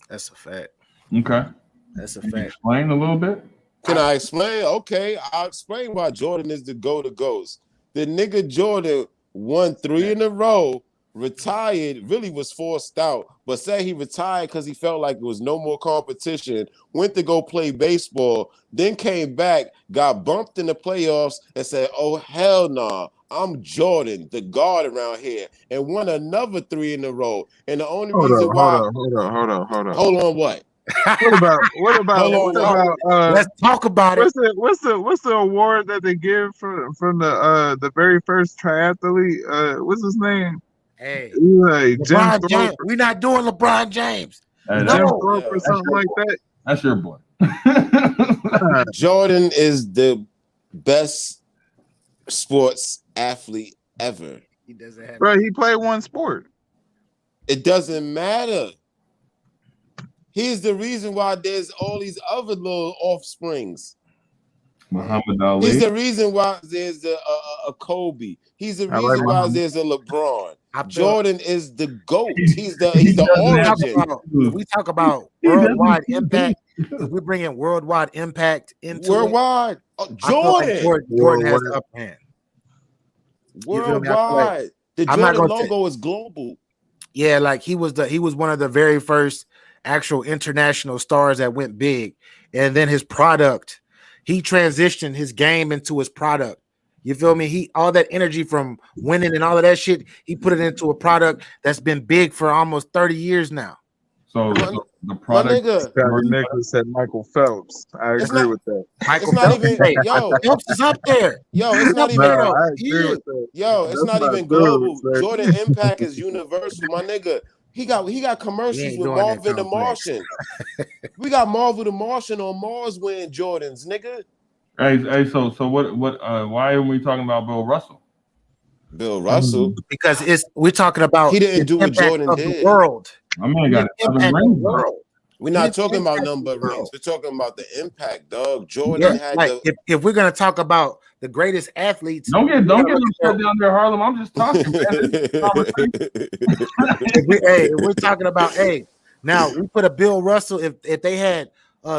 [SPEAKER 3] That's a fact.
[SPEAKER 6] Okay.
[SPEAKER 3] That's a
[SPEAKER 6] fact.
[SPEAKER 3] Explain
[SPEAKER 6] a little bit.
[SPEAKER 4] Can I explain? Okay, I'll explain why Jordan is the GOAT of GOATs. The nigga Jordan won 3 in a row, retired, really was forced out, but said he retired because he felt like there was no more competition, went to go play baseball, then came back, got bumped in the playoffs, and said, oh, hell nah, I'm Jordan, the God around here, and won another 3 in a row. And the only reason why...
[SPEAKER 5] Hold on.
[SPEAKER 4] Hold on, what?
[SPEAKER 5] What about
[SPEAKER 3] let's talk about it.
[SPEAKER 5] What's the award that they give from the very first triathlete? What's his name?
[SPEAKER 3] Hey,
[SPEAKER 5] LeBron
[SPEAKER 3] James. We're not doing LeBron James.
[SPEAKER 5] Jim Thorpe or something like that.
[SPEAKER 6] That's your boy.
[SPEAKER 4] Jordan is the best sports athlete ever.
[SPEAKER 3] He doesn't have.
[SPEAKER 5] Bro, he played one sport.
[SPEAKER 4] It doesn't matter. He's the reason why there's all these other little offsprings.
[SPEAKER 6] Muhammad Ali.
[SPEAKER 4] He's the reason why there's a Kobe. He's the reason why there's a LeBron. Jordan is the GOAT. He's the origin.
[SPEAKER 3] We talk about worldwide impact. If we bring in worldwide impact into
[SPEAKER 4] worldwide,
[SPEAKER 3] Jordan has the upper hand.
[SPEAKER 4] Worldwide, the Jordan logo is global.
[SPEAKER 3] Yeah, like he was one of the very first actual international stars that went big, and then his product. He transitioned his game into his product. You feel me? He all that energy from winning and all of that shit, he put it into a product that's been big for almost 30 years now.
[SPEAKER 6] So
[SPEAKER 4] My,
[SPEAKER 6] the
[SPEAKER 4] my
[SPEAKER 6] product.
[SPEAKER 4] nigga,
[SPEAKER 5] Scotty Nicholas said Michael Phelps. I
[SPEAKER 4] it's
[SPEAKER 5] agree
[SPEAKER 4] not.
[SPEAKER 5] with that.
[SPEAKER 3] Michael
[SPEAKER 4] It's not
[SPEAKER 3] Phelps,
[SPEAKER 4] even.
[SPEAKER 3] hey,
[SPEAKER 4] Yo,
[SPEAKER 3] Phelps is up there.
[SPEAKER 4] it's
[SPEAKER 3] He's
[SPEAKER 4] not
[SPEAKER 3] up
[SPEAKER 5] Nah,
[SPEAKER 3] there
[SPEAKER 4] even.
[SPEAKER 3] though.
[SPEAKER 5] I
[SPEAKER 3] He
[SPEAKER 5] agree
[SPEAKER 3] is.
[SPEAKER 5] with that.
[SPEAKER 4] It's
[SPEAKER 5] That's
[SPEAKER 4] not
[SPEAKER 5] my
[SPEAKER 4] even
[SPEAKER 5] dude,
[SPEAKER 4] global.
[SPEAKER 5] sir.
[SPEAKER 4] Jordan impact is universal, my nigga. He got
[SPEAKER 3] We
[SPEAKER 4] commercials
[SPEAKER 3] ain't
[SPEAKER 4] with
[SPEAKER 3] doing that
[SPEAKER 4] Marvin the
[SPEAKER 3] complex.
[SPEAKER 4] Martian. We got Marvel the Martian on Mars wearing Jordans, nigga.
[SPEAKER 6] Hey, so what why are we talking about Bill Russell?
[SPEAKER 4] Bill Russell,
[SPEAKER 3] Because we're talking
[SPEAKER 4] he
[SPEAKER 3] about
[SPEAKER 4] didn't
[SPEAKER 3] his
[SPEAKER 4] do what
[SPEAKER 3] impact
[SPEAKER 4] Jordan
[SPEAKER 3] of the
[SPEAKER 4] did.
[SPEAKER 3] world.
[SPEAKER 6] My man
[SPEAKER 3] He
[SPEAKER 6] got
[SPEAKER 3] didn't
[SPEAKER 6] 11
[SPEAKER 3] impact the
[SPEAKER 6] rings, bro.
[SPEAKER 3] world.
[SPEAKER 4] We're
[SPEAKER 3] He
[SPEAKER 4] not
[SPEAKER 3] didn't
[SPEAKER 4] talking about
[SPEAKER 3] impact
[SPEAKER 4] number
[SPEAKER 3] the
[SPEAKER 4] of rings.
[SPEAKER 3] world.
[SPEAKER 4] We're talking about the impact, dog.
[SPEAKER 3] Yeah,
[SPEAKER 4] Jordan had
[SPEAKER 3] like
[SPEAKER 4] the.
[SPEAKER 3] if we're gonna talk about the greatest athletes,
[SPEAKER 6] Don't get
[SPEAKER 3] we gotta look at
[SPEAKER 6] upset down there, Harlem. I'm just talking, man. This is a conversation.
[SPEAKER 3] if we're talking about now we put a Bill Russell if they had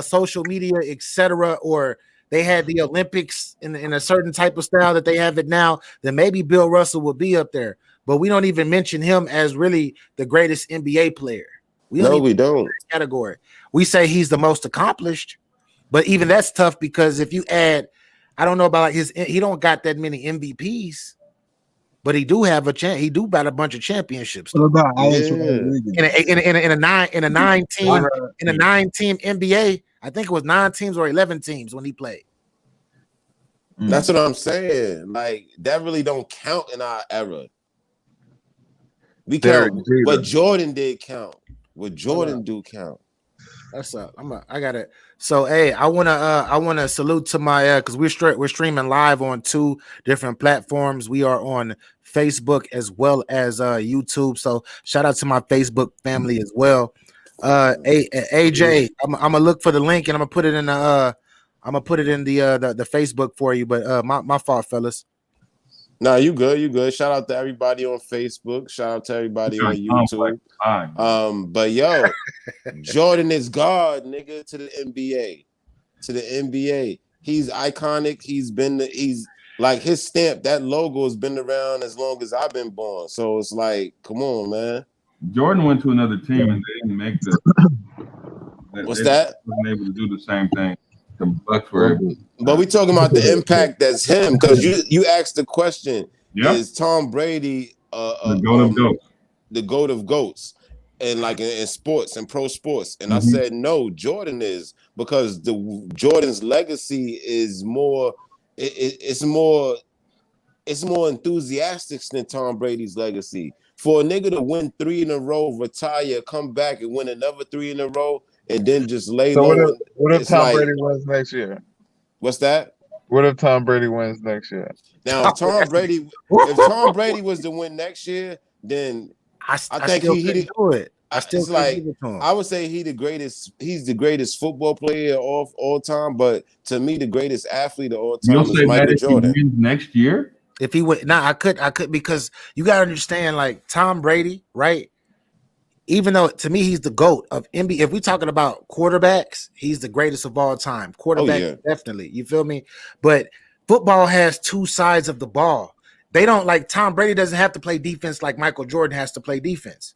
[SPEAKER 3] social media, etc., or they had the Olympics in a certain type of style that they have it now, then maybe Bill Russell would be up there. But we don't even mention him as really the greatest NBA player. We don't
[SPEAKER 4] No,
[SPEAKER 3] even
[SPEAKER 4] we don't.
[SPEAKER 3] category. We say he's the most accomplished, but even that's tough because if you add, I don't know about like he don't got that many MVPs. But he do have a chance. He do got a bunch of championships
[SPEAKER 5] What
[SPEAKER 3] though.
[SPEAKER 5] about Alex
[SPEAKER 4] Yeah.
[SPEAKER 5] Rodriguez?
[SPEAKER 3] In a nine team
[SPEAKER 5] Right.
[SPEAKER 3] NBA, I think it was 9 teams or 11 teams when he played.
[SPEAKER 4] That's what I'm saying. Like that really don't count in our era. We
[SPEAKER 5] Derek
[SPEAKER 4] count
[SPEAKER 5] Jeter.
[SPEAKER 4] what Jordan did count. What Jordan do count.
[SPEAKER 3] That's up. I got it. So I wanna salute to my because we're streaming live on 2 different platforms. We are on Facebook as well as YouTube. So shout out to my Facebook family as well. AJ, I'm gonna look for the link and I'm gonna put it in the the Facebook for you. But my fault, fellas.
[SPEAKER 4] Nah, you good. You good. Shout out to everybody on Facebook. Shout out to everybody on YouTube. But yo, Jordan is God, nigga, to the NBA. To the NBA. He's iconic. He's like his stamp, that logo has been around as long as I've been born. So it's like, come on, man.
[SPEAKER 6] Jordan went to another team and they didn't make
[SPEAKER 4] What's that?
[SPEAKER 6] Wasn't able to do the same thing.
[SPEAKER 4] But we talking about the impact that's him because you asked the question: is Tom Brady
[SPEAKER 6] the GOAT of GOATs?
[SPEAKER 4] The GOAT of GOATs, and like in sports and pro sports? And I said no, Jordan is because Jordan's legacy is more. It's more enthusiastic than Tom Brady's legacy. For a nigga to win 3 in a row, retire, come back and win another 3 in a row, and then just lay low.
[SPEAKER 5] What if Tom Brady wins next year?
[SPEAKER 4] What's that?
[SPEAKER 5] What if Tom Brady wins next year?
[SPEAKER 4] Now, if Tom Brady was to win next year, then I think he
[SPEAKER 3] do it.
[SPEAKER 4] It's like I would say he's the greatest football player of all time, but to me, the greatest athlete of all time is Michael Jordan.
[SPEAKER 6] He wins next year?
[SPEAKER 3] If he would, I could because you gotta understand, like Tom Brady, right? Even though to me he's the GOAT of NBA, if we're talking about quarterbacks, he's the greatest of all time. Quarterback, definitely. You feel me? But football has 2 sides of the ball. They don't like Tom Brady doesn't have to play defense like Michael Jordan has to play defense.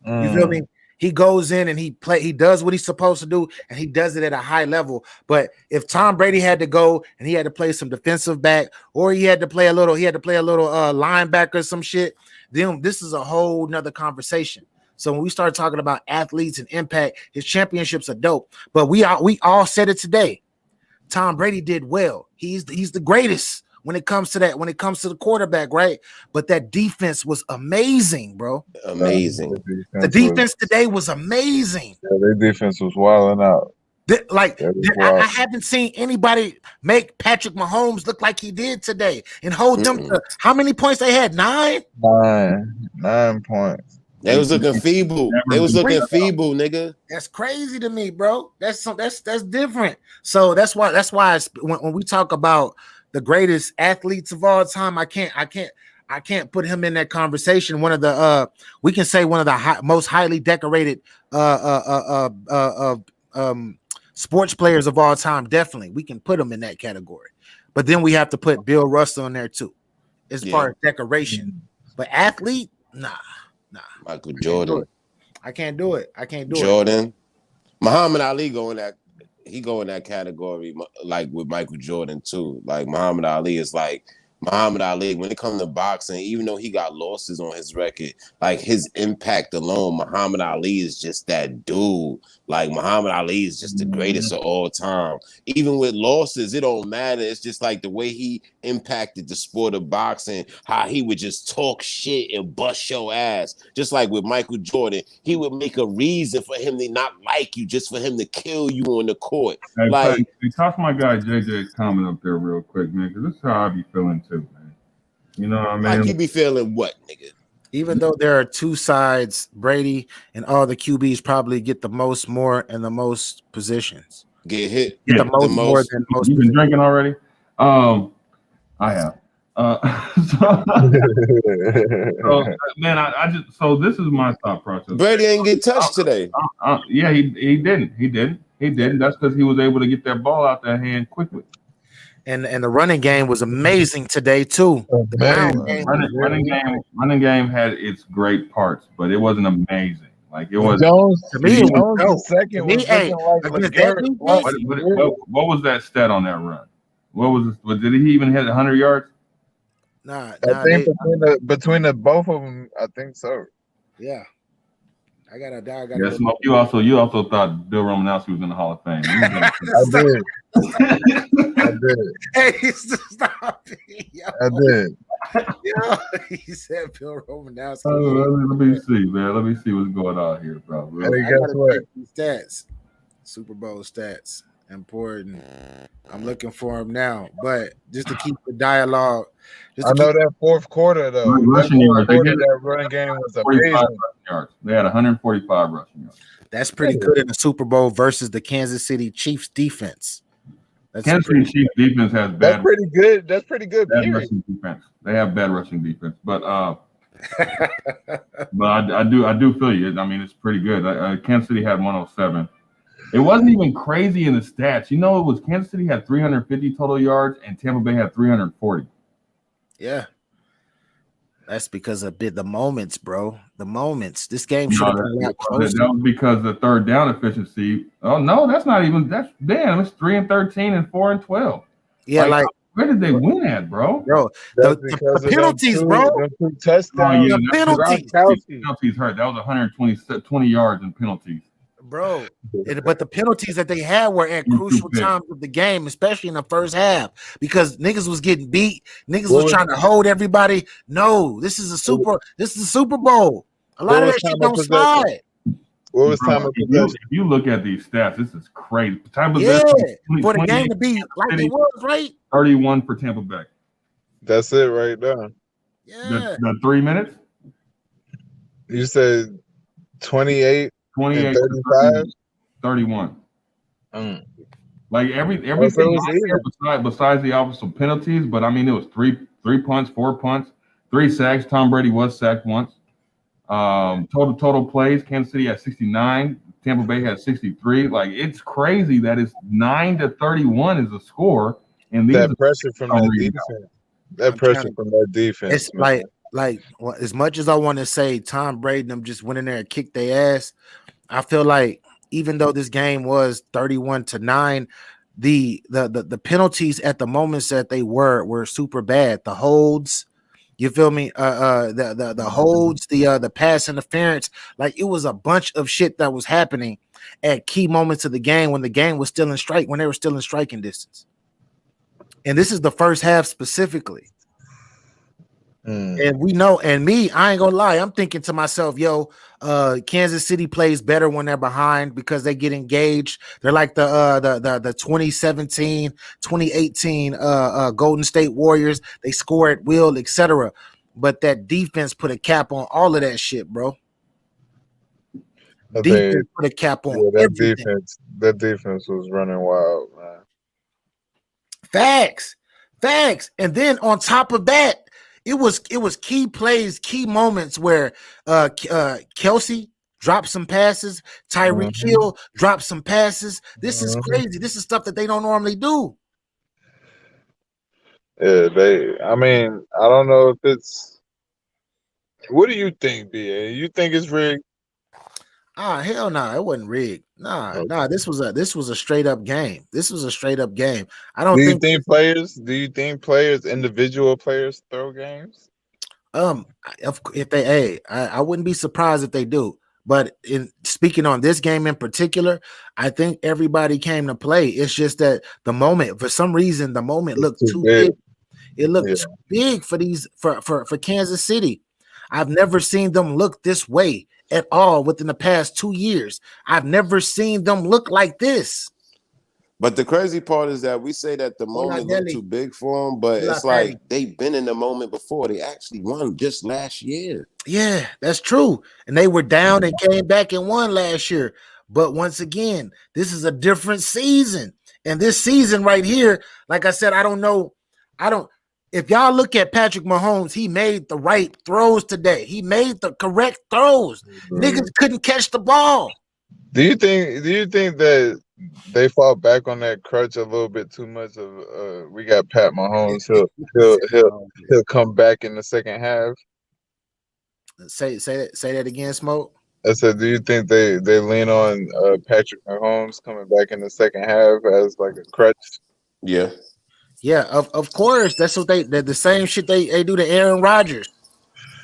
[SPEAKER 3] You feel me? He goes in and he does what he's supposed to do, and he does it at a high level. But if Tom Brady had to go and he had to play some defensive back, or he had to play a little linebacker or some shit, then this is a whole nother conversation. So when we start talking about athletes and impact, his championships are dope. But we all said it today. Tom Brady did well. He's the greatest when it comes to that, when it comes to the quarterback, right? But that defense was amazing, bro.
[SPEAKER 4] Amazing.
[SPEAKER 3] The defense today was amazing.
[SPEAKER 5] Yeah, their defense was wilding out.
[SPEAKER 3] I haven't seen anybody make Patrick Mahomes look like he did today and hold them to how many points they had? 9?
[SPEAKER 5] 9 points.
[SPEAKER 4] They was looking feeble. They was looking feeble, nigga.
[SPEAKER 3] That's crazy to me, bro. That's different. So that's why when we talk about the greatest athletes of all time, I can't put him in that conversation. One of the we can say one of the most highly decorated sports players of all time. Definitely, we can put him in that category. But then we have to put Bill Russell in there too, as far as decoration. But athlete, nah.
[SPEAKER 4] Michael Jordan.
[SPEAKER 3] I can't do it.
[SPEAKER 4] Jordan. Muhammad Ali go in that category, like with Michael Jordan too. Like Muhammad Ali is like Muhammad Ali, when it comes to boxing, even though he got losses on his record, like his impact alone, Muhammad Ali is just that dude. Like Muhammad Ali is just the greatest of all time. Even with losses, it don't matter. It's just like the way he impacted the sport of boxing, how he would just talk shit and bust your ass. Just like with Michael Jordan, he would make a reason for him to not like you, just for him to kill you on the court.
[SPEAKER 6] Hey,
[SPEAKER 4] Like,
[SPEAKER 6] talk to my guy JJ's comment up there real quick, man, because this is how I be feeling too, man. You know what I mean?
[SPEAKER 4] like you be feeling what, nigga?
[SPEAKER 3] Even though there are two sides, Brady and all the QBs probably get the most, more, and the most positions.
[SPEAKER 4] Get hit
[SPEAKER 3] Get
[SPEAKER 6] Yeah,
[SPEAKER 3] the most, more than most.
[SPEAKER 6] You been drinking already? I have. Man, I just this is my thought process.
[SPEAKER 4] Brady ain't get touched today.
[SPEAKER 6] Yeah, he didn't. That's because he was able to get that ball out that hand quickly.
[SPEAKER 3] And the running game was amazing today too.
[SPEAKER 6] Running game had its great parts, but it wasn't amazing. Like it was.
[SPEAKER 5] Jones,
[SPEAKER 3] to me, it was
[SPEAKER 5] Jones the second was looking like
[SPEAKER 6] what was that stat on that run? What was it? Did he even hit 100 yards?
[SPEAKER 3] Nah,
[SPEAKER 5] I think between the both of them, I think so.
[SPEAKER 3] Yeah. I got
[SPEAKER 6] Yeah, Smoke. You also thought Bill Romanowski was in the Hall of Fame.
[SPEAKER 5] I did.
[SPEAKER 3] Hey, stop it. Yo.
[SPEAKER 5] I did.
[SPEAKER 3] Yo, he said Bill Romanowski.
[SPEAKER 6] Let me see, man. Let me see what's going on here, bro.
[SPEAKER 5] Hey, guess what?
[SPEAKER 3] Stats. Super Bowl stats. Important. I'm looking for him now. But just to keep the dialogue.
[SPEAKER 5] I know that fourth quarter, though. That running game was amazing.
[SPEAKER 6] Yards. They had 145 rushing yards.
[SPEAKER 3] That's pretty good in the Super Bowl versus the Kansas City Chiefs defense.
[SPEAKER 6] Kansas City Chiefs defense has bad.
[SPEAKER 5] That's pretty good. That's pretty good.
[SPEAKER 6] Bad rushing defense. They have bad rushing defense, but I do feel you. I mean, it's pretty good. Kansas City had 107. It wasn't even crazy in the stats. You know, it was Kansas City had 350 total yards and Tampa Bay had 340.
[SPEAKER 3] Yeah. That's because of the moments, bro. The moments. This game should have been a lot closer.
[SPEAKER 6] That was because the third down efficiency. Oh no, that's not even. That's damn. It's 3-13 and 4-12.
[SPEAKER 3] Yeah, like
[SPEAKER 6] where did they win at, bro?
[SPEAKER 3] Bro, the penalties, bro.
[SPEAKER 5] Touchdowns.
[SPEAKER 3] The
[SPEAKER 6] penalties hurt. That was 20 yards in penalties.
[SPEAKER 3] Bro, but the penalties that they had were at crucial times of the game, especially in the first half, because niggas was getting beat. Niggas was trying to hold everybody. No, this is a Super Bowl. A lot of that shit don't slide.
[SPEAKER 5] What was time of possession?
[SPEAKER 6] If you look at these stats, this is crazy. Time of
[SPEAKER 3] for the game to be like it was, right?
[SPEAKER 6] 31 for Tampa Bay.
[SPEAKER 5] That's it right there.
[SPEAKER 3] Yeah.
[SPEAKER 6] The 3 minutes?
[SPEAKER 5] You said 28.
[SPEAKER 6] 28,
[SPEAKER 5] 35,
[SPEAKER 6] 31. Like everything besides the offensive penalties, but I mean it was three punts, 4 punts, 3 sacks. Tom Brady was sacked once. Total plays, Kansas City had 69, Tampa Bay had 63. Like it's crazy that it's 9-31 is the score, and
[SPEAKER 5] that pressure from that defense. That pressure from that defense.
[SPEAKER 3] It's like as much as I want to say Tom Brady and them just went in there and kicked their ass, I feel like even though this game was 31-9, the penalties at the moments that they were super bad. The holds, you feel me? The holds, the pass interference, like it was a bunch of shit that was happening at key moments of the game when the game was still in strike, when they were still in striking distance. And this is the first half specifically. And we know, and me, I ain't gonna lie, I'm thinking to myself, Kansas City plays better when they're behind because they get engaged. They're like the 2017, 2018 Golden State Warriors. They score at will, etc. But that defense put a cap on all of that shit, bro. Defense put a cap on everything.
[SPEAKER 5] That defense was running wild, man.
[SPEAKER 3] Facts. And then on top of that, it was key plays, key moments where Kelsey dropped some passes, Tyreek Hill dropped some passes. This is crazy. This is stuff that they don't normally do.
[SPEAKER 5] Yeah, I mean, I don't know if it's. What do you think, BA? You think it's rigged?
[SPEAKER 3] Hell no, it wasn't rigged. Nah, this was a straight up game. This was a straight up game. I don't think
[SPEAKER 5] Do you think players, individual players, throw games?
[SPEAKER 3] if they I wouldn't be surprised if they do. But in speaking on this game in particular, I think everybody came to play. It's just that the moment, for some reason, the moment looked too big. It looked too big for these for Kansas City. I've never seen them look this way at all within the past 2 years. I've never seen them look like this.
[SPEAKER 4] But the crazy part is that we say that the moment looked too big for them, but it's like they've been in the moment before. They actually won just last year.
[SPEAKER 3] Yeah, that's true. And they were down and came back and won last year. But once again, this is a different season. And this season right here, like I said, I don't know. If y'all look at Patrick Mahomes, he made the right throws today. He made the correct throws. Niggas couldn't catch the ball.
[SPEAKER 5] Do you think that they fall back on that crutch a little bit too much? Of we got Pat Mahomes. He'll come back in the second half.
[SPEAKER 3] Say that again, Smoke.
[SPEAKER 5] I said, do you think they lean on Patrick Mahomes coming back in the second half as like a crutch?
[SPEAKER 4] Yeah.
[SPEAKER 3] Yeah, of course. That's what the same shit they do to Aaron Rodgers.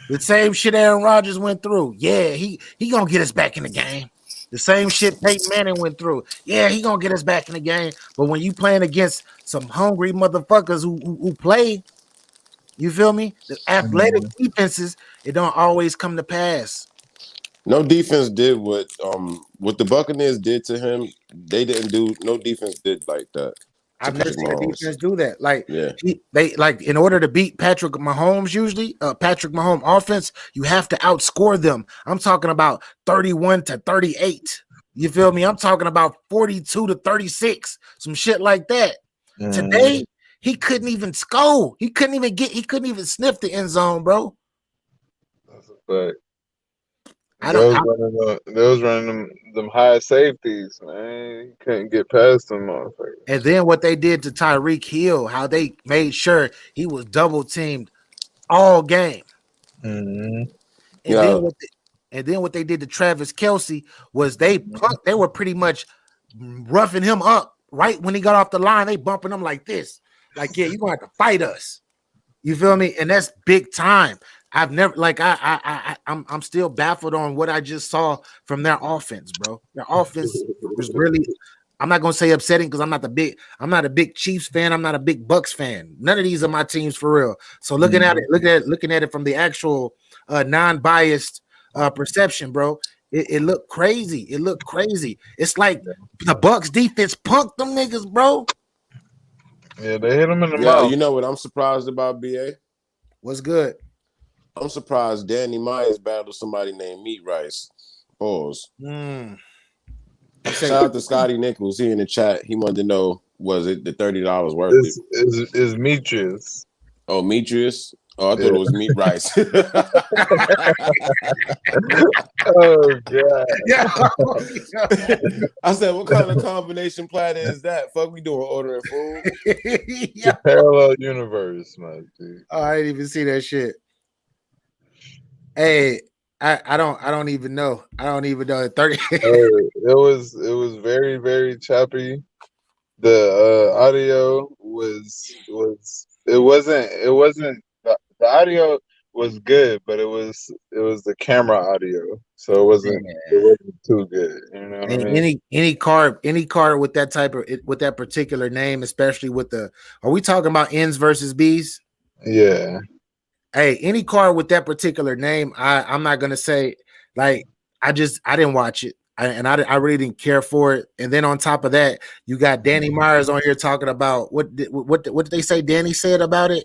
[SPEAKER 3] The same shit Aaron Rodgers went through. Yeah, he gonna get us back in the game. The same shit Peyton Manning went through. Yeah, he gonna get us back in the game. But when you playing against some hungry motherfuckers who play, you feel me? The athletic defenses, it don't always come to pass.
[SPEAKER 4] No defense did what the Buccaneers did to him. They didn't do. No defense did like that.
[SPEAKER 3] I've never seen a defense do that. Like, they like in order to beat Patrick Mahomes, usually Patrick Mahomes offense, you have to outscore them. I'm talking about 31-38. You feel me? I'm talking about 42-36, some shit like that. Today, he couldn't even score. He couldn't even sniff the end zone, bro.
[SPEAKER 5] That's a fact. They was running them high safeties, man. You couldn't get past them motherfuckers.
[SPEAKER 3] And then what they did to Tyreek Hill, how they made sure he was double teamed all game.
[SPEAKER 5] Mm-hmm.
[SPEAKER 3] And then what they did to Travis Kelce was they were pretty much roughing him up right when he got off the line. They bumping him like this, like, yeah, you're gonna have to fight us. You feel me? And that's big time. I've never I'm still baffled on what I just saw from their offense, bro. Their offense was really, I'm not gonna say upsetting because I'm not a big Chiefs fan, I'm not a big Bucks fan. None of these are my teams for real. So looking at it from the actual non-biased perception, bro, it looked crazy. It looked crazy. It's like the Bucks defense punked them niggas, bro.
[SPEAKER 5] Yeah, they hit them in the mouth.
[SPEAKER 4] You know what I'm surprised about, BA?
[SPEAKER 3] What's good?
[SPEAKER 4] I'm surprised Danny Myers battled somebody named Meat Rice. Pause. Shout out to Scotty Nichols. He in the chat. He wanted to know, was it the $30 worth it?
[SPEAKER 5] Is Meatrius.
[SPEAKER 4] Oh, Meatrius? Oh, I thought it was Meat Rice.
[SPEAKER 5] Oh, God.
[SPEAKER 3] Yeah.
[SPEAKER 4] I said, what kind of combination platter is that? Fuck, we doing ordering food?
[SPEAKER 3] Yeah.
[SPEAKER 5] Parallel universe, my dude.
[SPEAKER 3] Oh, I didn't even see that shit. Hey, I don't even know. I don't even know. 30.
[SPEAKER 5] It was very, very choppy. The audio was it wasn't the audio was good, but it was the camera audio, so it wasn't too good. You know what I mean?
[SPEAKER 3] Any card with that particular name, especially with the, are we talking about N's versus B's?
[SPEAKER 5] Yeah.
[SPEAKER 3] Hey, any card with that particular name, I'm not gonna say, like, I didn't watch it. I really didn't care for it. And then on top of that, you got Danny Myers on here talking about what did they say Danny said about it?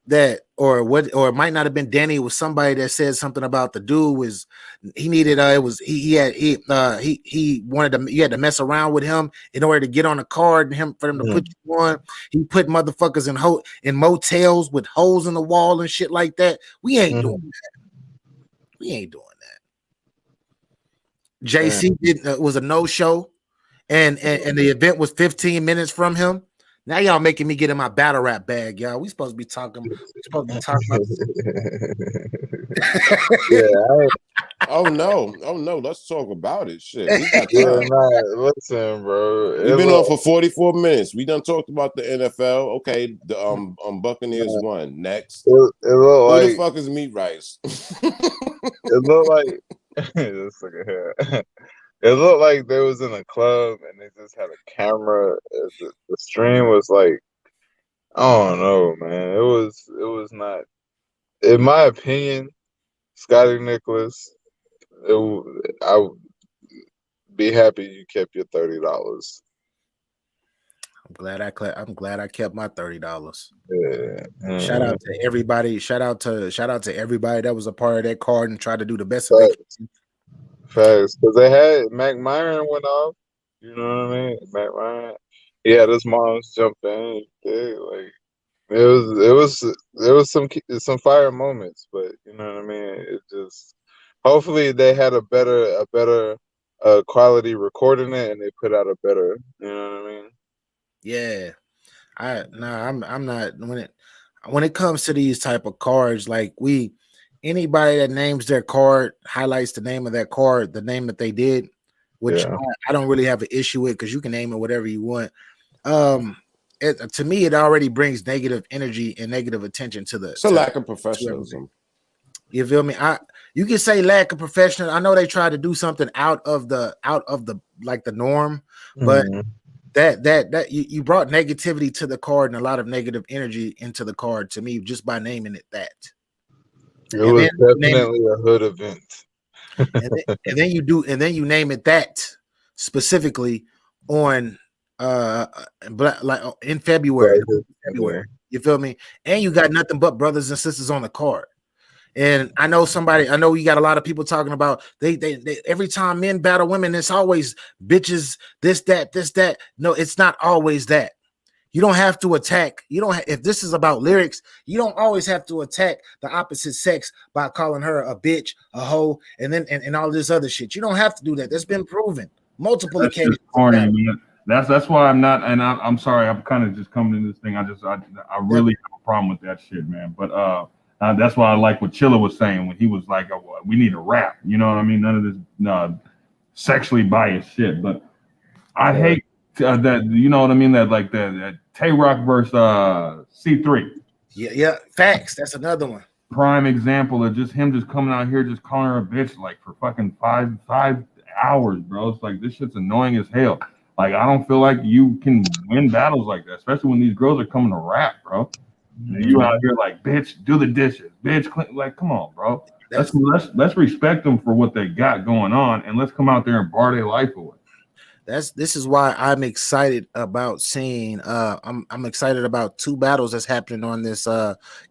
[SPEAKER 3] That or it might not have been Danny. It was somebody that said something about the dude was he needed he wanted to, you had to mess around with him in order to get on a card and for them to put you on. He put motherfuckers in motels with holes in the wall and shit like that. We ain't doing that. We ain't doing that. JC was a no-show, and the event was 15 minutes from him. Now y'all making me get in my battle rap bag, y'all. We supposed to be talking about
[SPEAKER 5] Yeah,
[SPEAKER 4] Oh no, let's talk about it. Shit, we got
[SPEAKER 5] Yeah,
[SPEAKER 4] time.
[SPEAKER 5] nah, listen, bro.
[SPEAKER 4] We've been on for 44 minutes. We done talked about the NFL. Okay, the Buccaneers won. Next.
[SPEAKER 5] It looked
[SPEAKER 4] Who the
[SPEAKER 5] like
[SPEAKER 4] fuck is Meat Rice?
[SPEAKER 5] it looked like this nigga here. It looked like they was in a club and they just had a camera. The stream was like, I don't know, man. It was not, in my opinion, Scotty Nicholas. I would be happy you kept your $30.
[SPEAKER 3] I'm glad I kept my $30.
[SPEAKER 5] Yeah.
[SPEAKER 3] Shout out to everybody. Shout out to everybody that was a part of that card and tried to do the best that they can.
[SPEAKER 5] Facts, because they had Mac Myron went off. You know what I mean? Mac Myron. He had his moms jump in. Like there was some fire moments, but you know what I mean. It just hopefully they had a better quality recording it, and they put out a better. You know what I mean?
[SPEAKER 3] Yeah, I'm not when it comes to these type of cards. Like anybody that names their card highlights the name of that card, the name that they did, which I don't really have an issue with because you can name it whatever you want. To me, it already brings negative energy and negative attention to the.
[SPEAKER 4] It's a lack of professionalism.
[SPEAKER 3] You feel me? You can say lack of professional. I know they tried to do something out of the like the norm, but that you brought negativity to the card and a lot of negative energy into the card to me just by naming it that.
[SPEAKER 5] It was definitely a hood event.
[SPEAKER 3] and then you name it that specifically on like in February. You feel me? And you got nothing but brothers and sisters on the card. And I know you got a lot of people talking about they every time men battle women, it's always bitches, this, that. No, it's not always that. You don't have to attack. If this is about lyrics, you don't always have to attack the opposite sex by calling her a bitch, a hoe, and then and all this other shit. You don't have to do that. That's been proven multiple occasions.
[SPEAKER 6] Corny, man. That's why I'm not, and I'm sorry, I'm kind of just coming into this thing. I really have a problem with that shit, man. But that's why I like what Chilla was saying when he was like, we need a rap. You know what I mean? None of this sexually biased shit. But I hate that, you know what I mean? That like that Tay-Rock versus C3.
[SPEAKER 3] Yeah, facts. That's another one.
[SPEAKER 6] Prime example of just him just coming out here just calling her a bitch like for fucking five hours, bro. It's like this shit's annoying as hell. Like I don't feel like you can win battles like that, especially when these girls are coming to rap, bro. And you out here like, bitch, do the dishes, bitch, clean. Like, come on, bro. Let's respect them for what they got going on, and let's come out there and bar their life away.
[SPEAKER 3] This is why I'm excited about seeing. I'm excited about two battles that's happening on this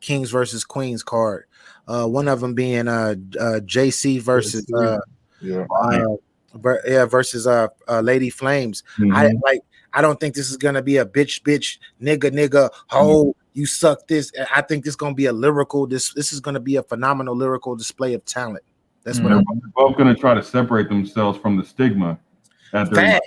[SPEAKER 3] Kings versus Queens card. One of them being JC versus versus Lady Flames. I don't think this is gonna be a bitch, nigga, hoe. You suck this. I think this is gonna be a lyrical. This is gonna be a phenomenal lyrical display of talent. That's what
[SPEAKER 6] they're both gonna try to separate themselves from the stigma that they're.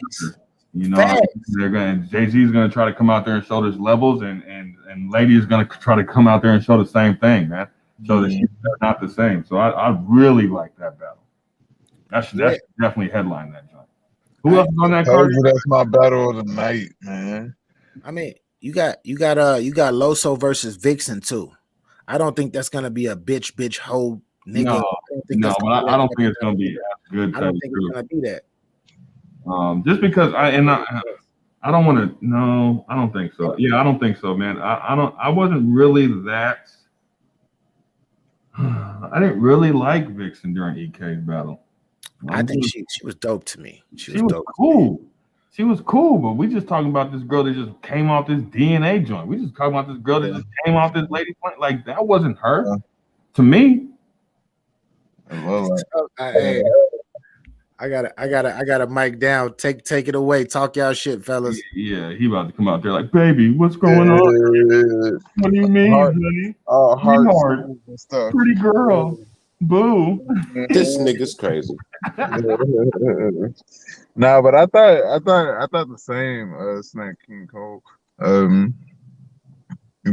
[SPEAKER 6] You know, they're gonna. Jay-Z's gonna try to come out there and show his levels, and Lady is gonna try to come out there and show the same thing, man. So that they're not the same. So I really like that battle. That's definitely headline that joint. Who else is on that card?
[SPEAKER 5] That's my battle of the night, man.
[SPEAKER 3] I mean, you got Loso versus Vixen too. I don't think that's gonna be a bitch hoe nigga.
[SPEAKER 6] I don't think it's gonna be as good.
[SPEAKER 3] I don't think it's gonna be that.
[SPEAKER 6] Just because I don't want to. No, I don't think so. Yeah, I don't think so, man. I wasn't really that. I didn't really like Vixen during EK's battle.
[SPEAKER 3] I think she was dope to me. She was dope.
[SPEAKER 6] Cool. She was cool, but we just talking about this girl that just came off this DNA joint. We just talking about this girl that just came off this lady. Like that wasn't her to me.
[SPEAKER 3] I got a mic down. Take it away. Talk y'all shit, fellas.
[SPEAKER 6] Yeah, he about to come out there like, baby, what's going on? What do you mean, honey?
[SPEAKER 5] Heart stuff.
[SPEAKER 6] Pretty girl. Boo.
[SPEAKER 4] This nigga's crazy.
[SPEAKER 5] Nah, but I thought the same, Snack King Cole.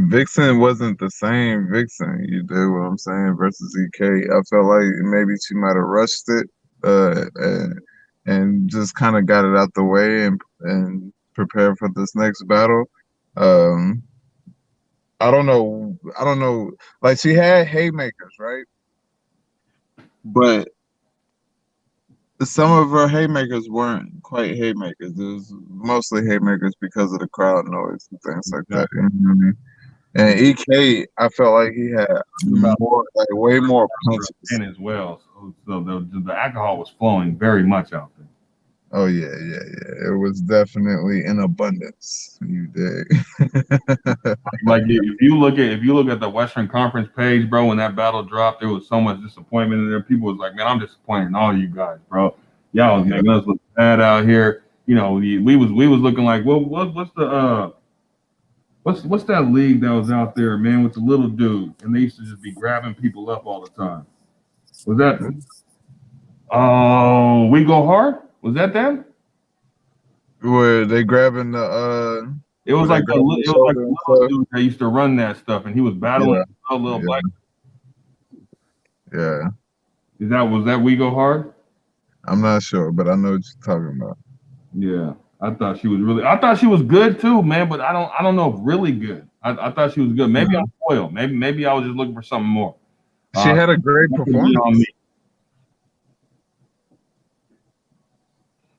[SPEAKER 5] Vixen wasn't the same Vixen. You do what I'm saying versus EK. I felt like maybe she might have rushed it, and just kind of got it out the way and prepared for this next battle. Um, I don't know. Like she had haymakers, right? But some of her haymakers weren't quite haymakers. It was mostly haymakers because of the crowd noise and things like that. You know what I mean? And EK, I felt like he had more, like way more punches.
[SPEAKER 6] In as well, so the alcohol was flowing very much out there.
[SPEAKER 5] Oh yeah. It was definitely in abundance. You dig?
[SPEAKER 6] Like if you look at the Western Conference page, bro, when that battle dropped, there was so much disappointment in there. People was like, "Man, I'm disappointed in all you guys, bro. Y'all was making us look bad out here." You know, we was looking like, well, what's the what's that league that was out there, man, with the little dude, and they used to just be grabbing people up all the time. Was that? Oh, We Go Hard. Was that them?
[SPEAKER 5] Were they grabbing the?
[SPEAKER 6] It was like the little dude that used to run that stuff, and he was battling a little black.
[SPEAKER 5] Yeah.
[SPEAKER 6] Was that We Go Hard?
[SPEAKER 5] I'm not sure, but I know what you're talking about.
[SPEAKER 6] Yeah, I thought she was good too, man. But I don't know if really good. I thought she was good. Maybe I'm spoiled. Maybe I was just looking for something more.
[SPEAKER 5] She had a great performance.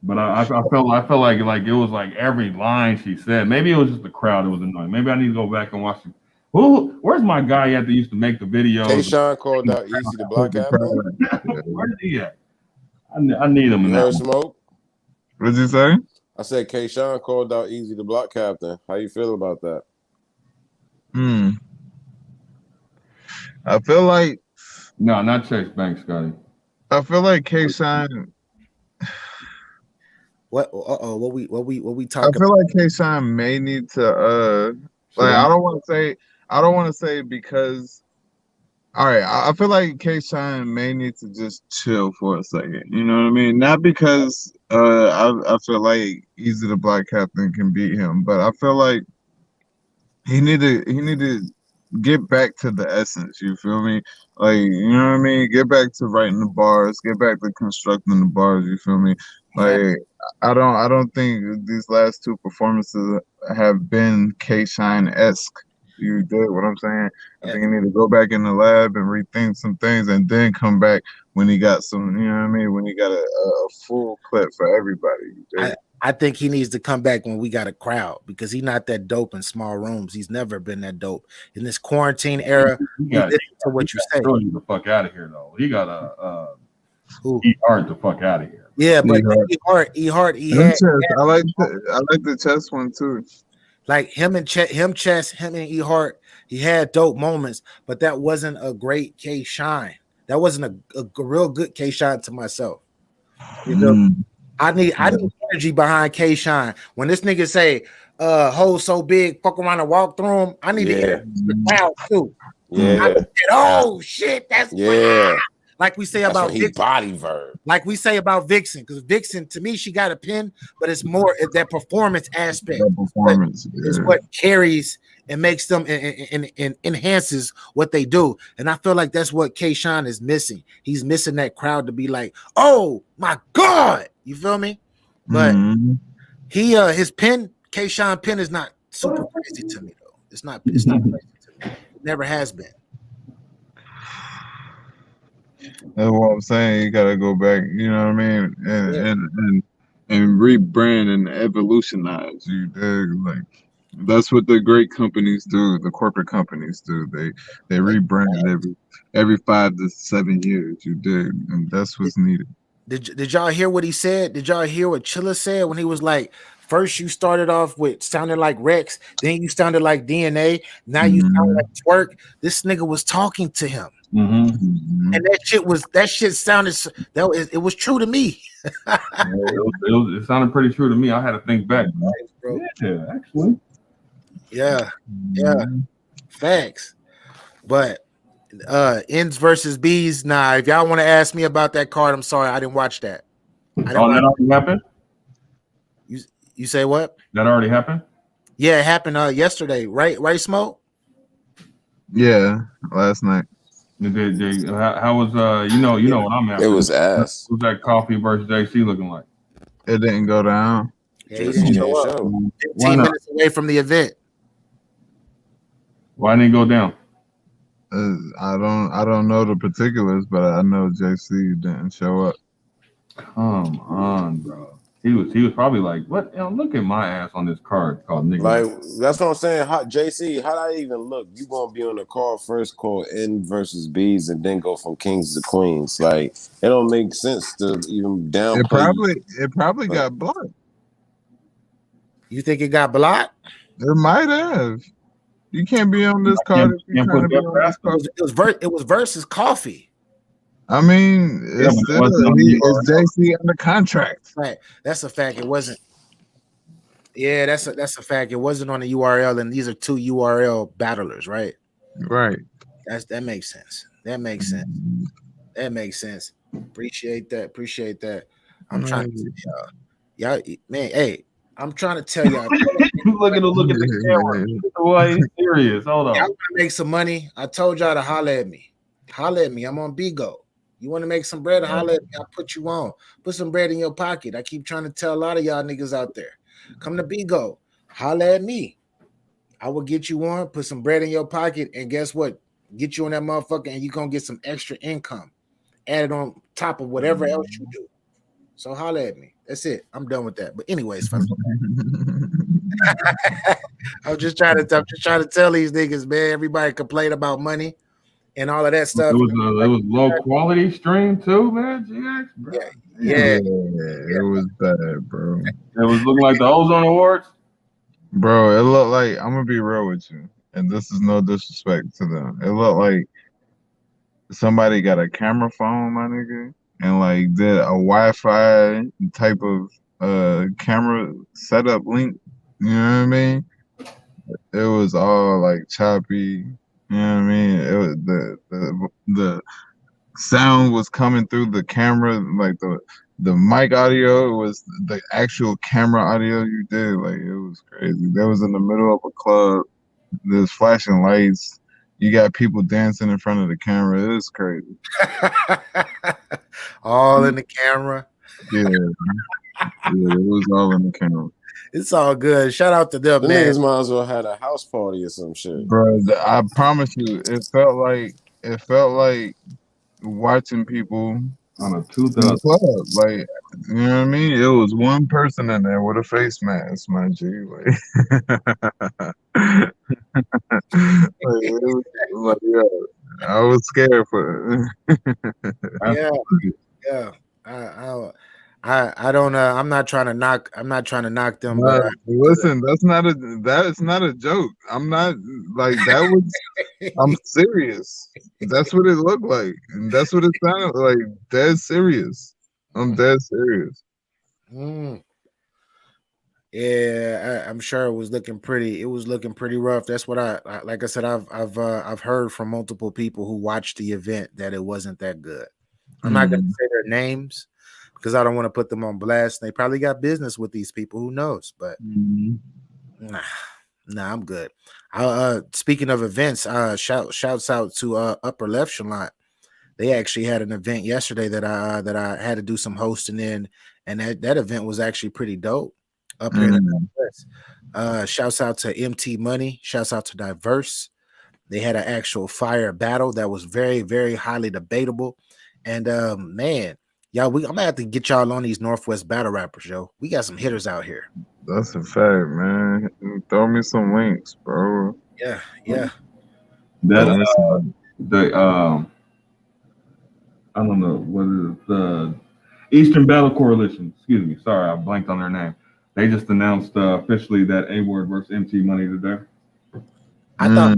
[SPEAKER 6] But I felt like it was like every line she said. Maybe it was just the crowd that was annoying. Maybe I need to go back and watch it. Where's my guy at that used to make the videos?
[SPEAKER 4] K-Sean called out Easy the Block Captain.
[SPEAKER 6] Where's he at? I need him in that.
[SPEAKER 4] Smoke?
[SPEAKER 5] What did you say?
[SPEAKER 4] I said K-Sean called out Easy the Block Captain. How you feel about that?
[SPEAKER 5] I feel like
[SPEAKER 6] no, not Chase Banks, Scotty.
[SPEAKER 5] I feel like K-Shine.
[SPEAKER 3] What we talking?
[SPEAKER 5] I feel like K-Shine may need to like I don't want to say because all right, I feel like K-Shine may need to just chill for a second. You know what I mean? Not because I feel like Easy the Black Captain can beat him, but I feel like he need to get back to the essence. You feel me? Like, you know what I mean? Get back to writing the bars. Get back to constructing the bars. You feel me? Like, I don't think these last two performances have been K-Shine-esque. You get what I'm saying? I think you need to go back in the lab and rethink some things, and then come back when he got some. You know what I mean? When he got a full clip for everybody.
[SPEAKER 3] I think he needs to come back when we got a crowd, because he's not that dope in small rooms. He's never been that dope in this quarantine era. To what you say,
[SPEAKER 6] the fuck out of here though. He got E-Hart the fuck out of here.
[SPEAKER 3] Yeah, but E-Hart,
[SPEAKER 5] I like the chess one too.
[SPEAKER 3] Like him and E-Hart, he had dope moments, but that wasn't a great K-Shine. That wasn't a real good K-Shine to myself. You know, I need energy behind K-Shine. When this nigga say, "Hoes so big, fuck around and walk through them," I need to hear the crowd too. Oh shit, that's like we say about Vixen.
[SPEAKER 4] Body verb.
[SPEAKER 3] Like we say about Vixen, because Vixen, to me, she got a pin, but it's more that performance aspect. Is what carries and makes them and enhances what they do. And I feel like that's what K-Shine is missing. He's missing that crowd to be like, "Oh my God," you feel me? But his pin, K-Shine pin, is not super crazy to me though. It's not crazy to me. It never has been.
[SPEAKER 5] That's what I'm saying. You gotta go back, you know what I mean, and rebrand and evolutionize. You dig? Like that's what the great companies do. The corporate companies do. They rebrand every 5 to 7 years. You dig? And that's what's needed.
[SPEAKER 3] Did y'all hear what he said? Did y'all hear what Chilla said when he was like, first you started off with sounding like Rex, then you sounded like DNA, now you sound like Twerk. This nigga was talking to him. And that shit sounded it was true to me.
[SPEAKER 6] it sounded pretty true to me. I had to think back, bro. Yeah, actually.
[SPEAKER 3] Yeah. Facts. But ends versus B's. Nah, if y'all want to ask me about that card, I'm sorry, I didn't watch that.
[SPEAKER 6] That already happened?
[SPEAKER 3] You say what?
[SPEAKER 6] That already happened?
[SPEAKER 3] Yeah, it happened yesterday, right? Right, Smoke?
[SPEAKER 5] Yeah, last night.
[SPEAKER 6] How was you know what I'm
[SPEAKER 4] It
[SPEAKER 6] after?
[SPEAKER 4] was ass.
[SPEAKER 6] Who's that Coffee versus JC looking like?
[SPEAKER 5] It didn't go down.
[SPEAKER 3] Yeah, he
[SPEAKER 4] JC
[SPEAKER 3] didn't show
[SPEAKER 4] didn't
[SPEAKER 3] up.
[SPEAKER 4] show.
[SPEAKER 6] Why
[SPEAKER 3] 15
[SPEAKER 6] not?
[SPEAKER 3] minutes away from the event.
[SPEAKER 6] Why didn't it go down?
[SPEAKER 5] I don't know the particulars, but I know JC didn't show up.
[SPEAKER 6] Come on, bro. He was probably like, what? Look at my ass on this card called nigga.
[SPEAKER 4] Like that's what I'm saying. JC, how that even look? You gonna be on the card first, call N versus B's, and then go from kings to queens. Like it don't make sense to even downplay.
[SPEAKER 5] It probably got blocked.
[SPEAKER 3] You think it got blocked?
[SPEAKER 5] It might have. You can't be on this card if you're trying to be on this card.
[SPEAKER 3] It was versus Coffee.
[SPEAKER 5] I mean, it's JC under contract.
[SPEAKER 3] Right. That's a fact. It wasn't. Yeah, that's a fact. It wasn't on the URL, and these are two URL battlers, right?
[SPEAKER 5] Right.
[SPEAKER 3] That makes sense. That makes sense. That makes sense. Appreciate that. I'm trying to tell y'all, man. Hey, I'm trying to tell y'all.
[SPEAKER 6] look at the camera. Why he's serious? Hold on.
[SPEAKER 3] Y'all want to make some money? I told y'all to holler at me. Holler at me. I'm on Bigo. You want to make some bread? Holler at me. I'll put you on. Put some bread in your pocket. I keep trying to tell a lot of y'all niggas out there. Come to Bigo. Holler at me. I will get you on, put some bread in your pocket, and guess what? Get you on that motherfucker, and you're going to get some extra income added on top of whatever else you do. So holler at me. That's it. I'm done with that. But anyways, I'm just trying to tell these niggas, man. Everybody complain about money and all of that stuff.
[SPEAKER 6] It was low quality stream too, man. GX, bro.
[SPEAKER 3] Yeah,
[SPEAKER 5] it was bad, bro.
[SPEAKER 6] It was looking like the Ozone Awards.
[SPEAKER 5] Bro, it looked like, I'm gonna be real with you, and this is no disrespect to them. It looked like somebody got a camera phone, my nigga, and like did a Wi-Fi type of camera setup link. You know what I mean? It was all like choppy. You know what I mean? It was the sound was coming through the camera, like the mic audio was the actual camera audio you did. Like it was crazy. That was in the middle of a club. There's flashing lights. You got people dancing in front of the camera. It was crazy.
[SPEAKER 3] All in the camera.
[SPEAKER 5] Yeah, it was all in the camera.
[SPEAKER 3] It's all good. Shout out to them,
[SPEAKER 4] The
[SPEAKER 3] man.
[SPEAKER 4] niggas might as well had a house party or some shit.
[SPEAKER 5] Bro, I promise you, it felt like watching people
[SPEAKER 6] on a
[SPEAKER 5] 2000 club. Like, you know what I mean? It was one person in there with a face mask, my G. Yeah, I was scared for it.
[SPEAKER 3] Yeah. I don't I'm not trying to knock them, but
[SPEAKER 5] listen, that's not a joke. I'm not like that was I'm serious. That's what it looked like. And that's what it sounded like. Dead serious. I'm dead serious.
[SPEAKER 3] Yeah, I'm sure it was looking pretty. It was looking pretty rough. That's what I like. I said, I've heard from multiple people who watched the event that it wasn't that good. I'm not going to say their names because I don't want to put them on blast. They probably got business with these people. Who knows? But nah, I'm good. Speaking of events, shouts out to Upper Left Shallant. They actually had an event yesterday that I had to do some hosting in, and that event was actually pretty dope. Up here in the West. Shouts out to MT Money. Shouts out to Diverse. They had an actual fire battle that was very, very highly debatable. And man, y'all, I'm gonna have to get y'all on these Northwest battle rappers, yo. We got some hitters out here.
[SPEAKER 5] That's a fact, man. Throw me some links, bro.
[SPEAKER 3] Yeah.
[SPEAKER 6] I don't know what is the Eastern Battle Coalition. Excuse me, sorry, I blanked on their name. They just announced officially that A-Ward versus MT Money today.
[SPEAKER 3] I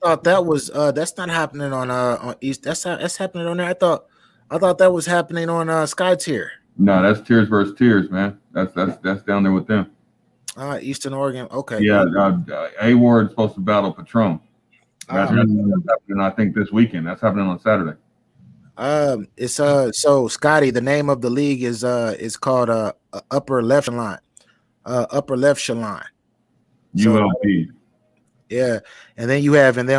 [SPEAKER 3] thought that was that's not happening on East. That's happening on there. I thought that was happening on Sky Tier.
[SPEAKER 6] No, that's Tears versus Tears, man. That's down there with them.
[SPEAKER 3] Eastern Oregon. Okay.
[SPEAKER 6] Yeah, A-Ward is supposed to battle Patron. That's happening, I think, this weekend. That's happening on Saturday.
[SPEAKER 3] It's so Scotty, the name of the league is called Upper Left Shallant. Upper Left Shallant.
[SPEAKER 6] ULP.
[SPEAKER 3] Yeah, and then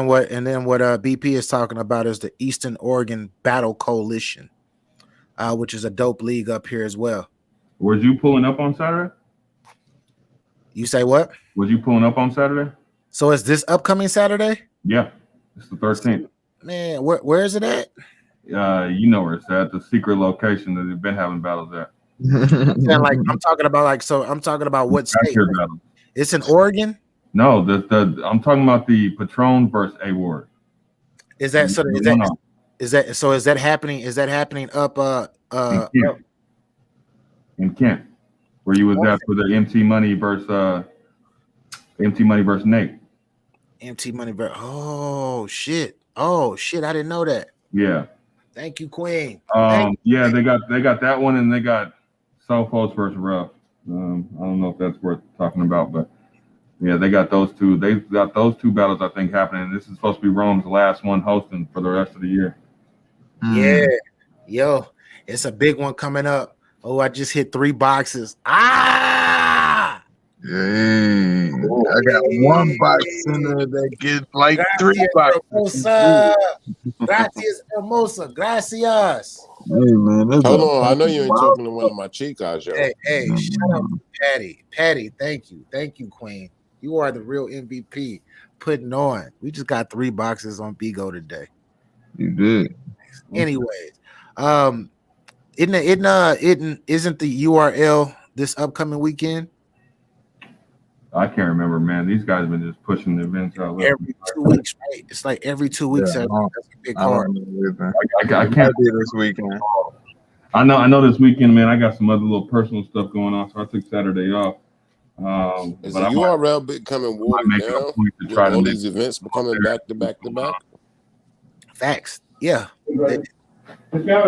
[SPEAKER 3] what BP is talking about is the Eastern Oregon Battle Coalition, which is a dope league up here as well.
[SPEAKER 6] Was you pulling up on Saturday?
[SPEAKER 3] You say what?
[SPEAKER 6] Was you pulling up on Saturday?
[SPEAKER 3] So is this upcoming Saturday?
[SPEAKER 6] Yeah, it's the 13th.
[SPEAKER 3] Man, where is it at?
[SPEAKER 6] You know where it's at, the secret location that they've been having battles at.
[SPEAKER 3] I'm talking about what state? It's in Oregon.
[SPEAKER 6] No, I'm talking about the Patron versus A Ward.
[SPEAKER 3] Is that so? Is that happening? Is that happening up
[SPEAKER 6] in Kent, where you was at for the MT Money versus Nate.
[SPEAKER 3] MT Money versus. Oh shit! I didn't know that.
[SPEAKER 6] Yeah.
[SPEAKER 3] Thank you, Queen.
[SPEAKER 6] Yeah, they got that one, and they got Sophos versus Ruff. I don't know if that's worth talking about, but yeah, they got those two. They've got those two battles, I think, happening. This is supposed to be Rome's last one hosting for the rest of the year.
[SPEAKER 3] Yeah, yo, it's a big one coming up. Oh, I just hit 3 boxes. Ah!
[SPEAKER 5] Dang. I got 1 box in there that gets like
[SPEAKER 3] Gracias,
[SPEAKER 5] 3 boxes.
[SPEAKER 3] Gracias, hermosa. Gracias.
[SPEAKER 5] Hey, man,
[SPEAKER 4] hold on. I know you ain't talking to one of my chicas, yo.
[SPEAKER 3] Hey, shout out to Patty. Patty, thank you. Thank you, Queen. You are the real MVP. Putting on. We just got 3 boxes on Bigo today.
[SPEAKER 5] You did.
[SPEAKER 3] Anyways, isn't the URL this upcoming weekend?
[SPEAKER 6] I can't remember, man. These guys have been just pushing the events out
[SPEAKER 3] every 2 weeks, right? It's like every 2 weeks.
[SPEAKER 5] Yeah,
[SPEAKER 3] that's a big card.
[SPEAKER 5] I can't be this weekend.
[SPEAKER 6] I know this weekend, man. I got some other little personal stuff going on, so I took Saturday off.
[SPEAKER 4] Is the URL becoming watered down with all these events becoming back to back to back?
[SPEAKER 3] Facts, yeah.
[SPEAKER 5] Yeah,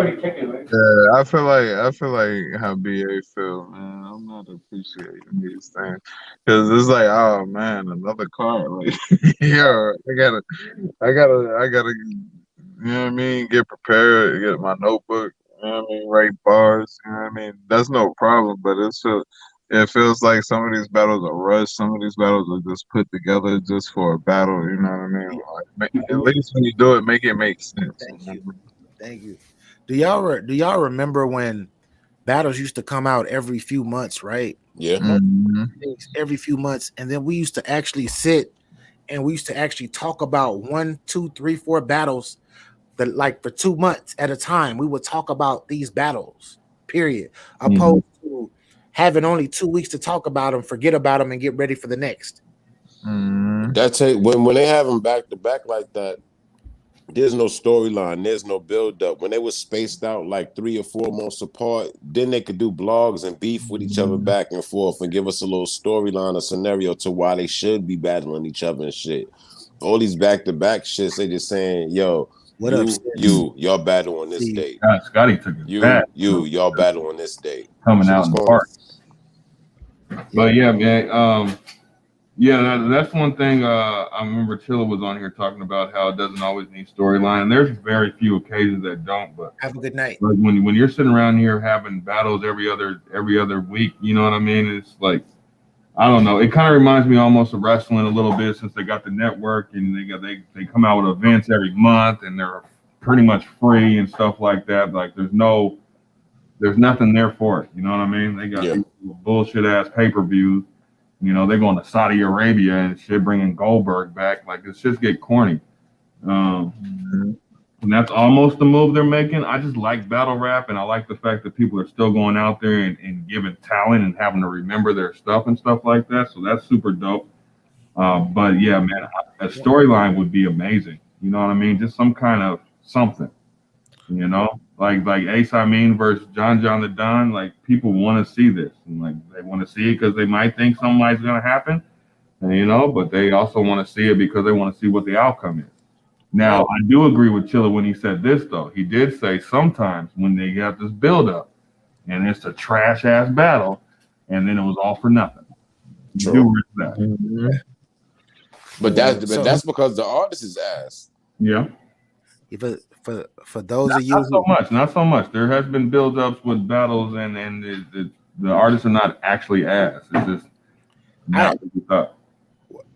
[SPEAKER 5] I feel like how BA feel, man. I'm not appreciating these things because it's like, oh man, another card. Like, yeah, I gotta, you know what I mean? Get prepared, get my notebook. You know what I mean? Write bars. You know what I mean? That's no problem, but it feels like some of these battles are rushed. Some of these battles are just put together just for a battle. You know what I mean? Like, at least when you do it, make it make sense.
[SPEAKER 3] Thank you. Do y'all remember when battles used to come out every few months, right?
[SPEAKER 4] Yeah.
[SPEAKER 5] Mm-hmm.
[SPEAKER 3] Every few months, and then we used to actually sit and we used to actually talk about 1, 2, 3, 4 battles that, like, for 2 months at a time. We would talk about these battles, period. Opposed to having only 2 weeks to talk about them, forget about them, and get ready for the next.
[SPEAKER 4] That's it. When they have them back to back like that, there's no storyline, there's no build up. When they were spaced out like 3 or 4 months apart, then they could do blogs and beef with each other back and forth and give us a little storyline, a scenario to why they should be battling each other and shit. All these back to back shits, they just saying, yo, y'all battle on this date.
[SPEAKER 6] God, Scotty took it back.
[SPEAKER 4] Y'all battle on this date.
[SPEAKER 6] Coming out in the park. But yeah, man. Yeah, that's one thing. I remember Chilla was on here talking about how it doesn't always need storyline. There's very few occasions that don't. But
[SPEAKER 3] have a good night.
[SPEAKER 6] Like when you're sitting around here having battles every other week, you know what I mean? It's like, I don't know. It kind of reminds me almost of wrestling a little bit, since they got the network and they come out with events every month and they're pretty much free and stuff like that. Like there's nothing there for it. You know what I mean? They got these bullshit ass pay-per-views. You know, they're going to Saudi Arabia and shit, bringing Goldberg back. Like, it's just get corny. And that's almost the move they're making. I just like battle rap, and I like the fact that people are still going out there and giving talent and having to remember their stuff and stuff like that. So that's super dope. But yeah, man, a storyline would be amazing. You know what I mean? Just some kind of something, you know? Like Ace Amin versus John the Don, like people want to see this, and like they want to see it because they might think something's going to happen, and, you know, but they also want to see it because they want to see what the outcome is. Now, I do agree with Chilla when he said this, though. He did say sometimes when they got this build up and it's a trash ass battle, and then it was all for nothing.
[SPEAKER 4] True. But that's because the artist is ass.
[SPEAKER 6] Yeah.
[SPEAKER 3] For those of you
[SPEAKER 6] not so much. There has been build-ups with battles, and the artists are not actually ass. It's just not what you thought.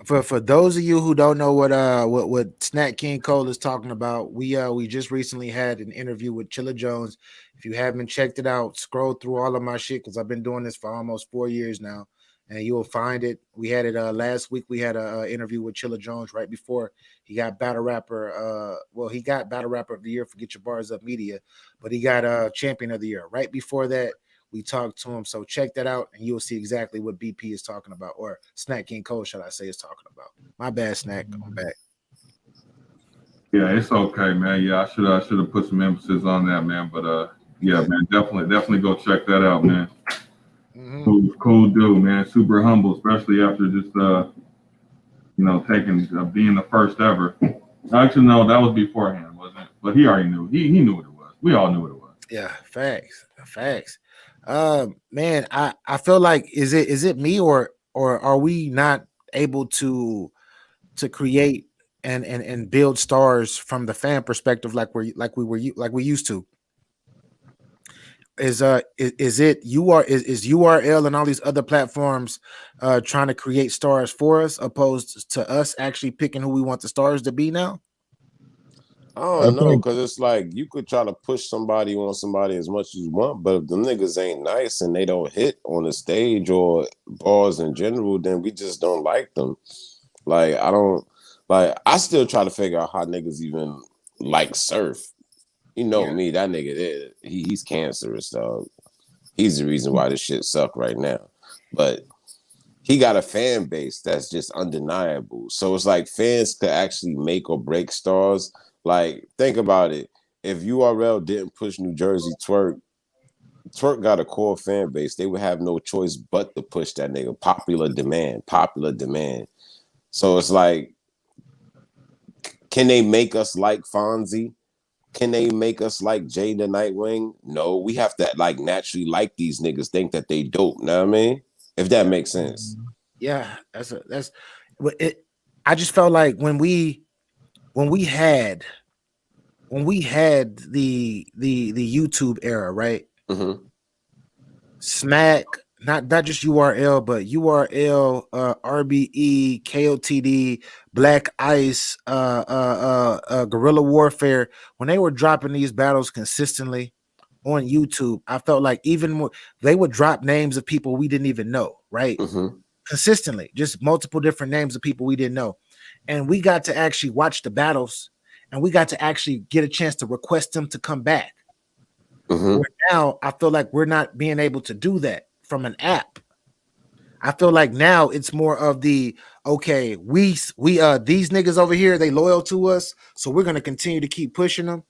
[SPEAKER 3] For those of you who don't know what Snack King Cole is talking about, we just recently had an interview with Chilla Jones. If you haven't checked it out, scroll through all of my shit because I've been doing this for almost 4 years now, and you will find it. We had it last week. We had a interview with Chilla Jones right before he got battle rapper. He got battle rapper of the year for Get Your Bars Up Media, but he got champion of the year right before that. We talked to him, so check that out, and you'll see exactly what BP is talking about, or Snack King Cole, should I say, is talking about. My bad, Snack. I'm back.
[SPEAKER 6] Yeah, it's okay, man. Yeah, I should have put some emphasis on that, man. But yeah, man, definitely go check that out, man.
[SPEAKER 3] Mm-hmm.
[SPEAKER 6] Cool dude, man. Super humble, especially after just taking being the first ever. Actually, no, that was beforehand, wasn't it? But he already knew. He knew what it was. We all knew what it was.
[SPEAKER 3] Yeah, facts. Man, I feel like is it me or are we not able to create and build stars from the fan perspective like we used to? Is it is URL and all these other platforms trying to create stars for us opposed to us actually picking who we want the stars to be now?
[SPEAKER 4] I don't know, because it's like you could try to push somebody on somebody as much as you want, but if the niggas ain't nice and they don't hit on the stage or bars in general, then we just don't like them. Like I still try to figure out how niggas even like Surf. You know me, that nigga, he's cancerous, dog. He's the reason why this shit suck right now. But he got a fan base that's just undeniable. So it's like fans could actually make or break stars. Like, think about it. If URL didn't push New Jersey Twerk got a core fan base. They would have no choice but to push that nigga. Popular demand. So it's like, can they make us like Fonzie? Can they make us like Jay the Nightwing? No, we have to like naturally like these niggas, think that they dope. Know what I mean? If that makes sense.
[SPEAKER 3] Yeah, I just felt like when we had the YouTube era, right?
[SPEAKER 4] Mm-hmm.
[SPEAKER 3] Smack, not just URL, but URL, RBE, KOTD, Black Ice, Guerrilla Warfare. When they were dropping these battles consistently on YouTube, I felt like even more they would drop names of people we didn't even know, right?
[SPEAKER 4] Mm-hmm.
[SPEAKER 3] Consistently, just multiple different names of people we didn't know, and we got to actually watch the battles, and we got to actually get a chance to request them to come back.
[SPEAKER 4] Mm-hmm.
[SPEAKER 3] Where now I feel like we're not being able to do that from an app. I feel like now it's more of the okay, we these niggas over here, they loyal to us, so we're gonna continue to keep pushing them.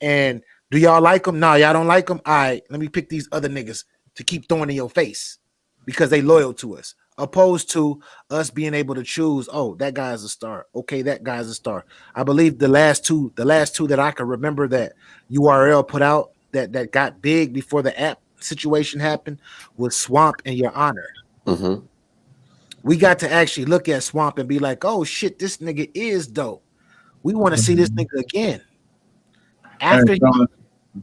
[SPEAKER 3] And do y'all like them? Nah, y'all don't like them. All right, let me pick these other niggas to keep throwing in your face because they loyal to us. Opposed to us being able to choose, oh, that guy's a star. Okay, that guy's a star. I believe the last two that I can remember that URL put out that got big before the app situation happened was Swamp and Your Honor.
[SPEAKER 4] Mm-hmm.
[SPEAKER 3] We got to actually look at Swamp and be like, oh shit, this nigga is dope. We want to see this nigga again. After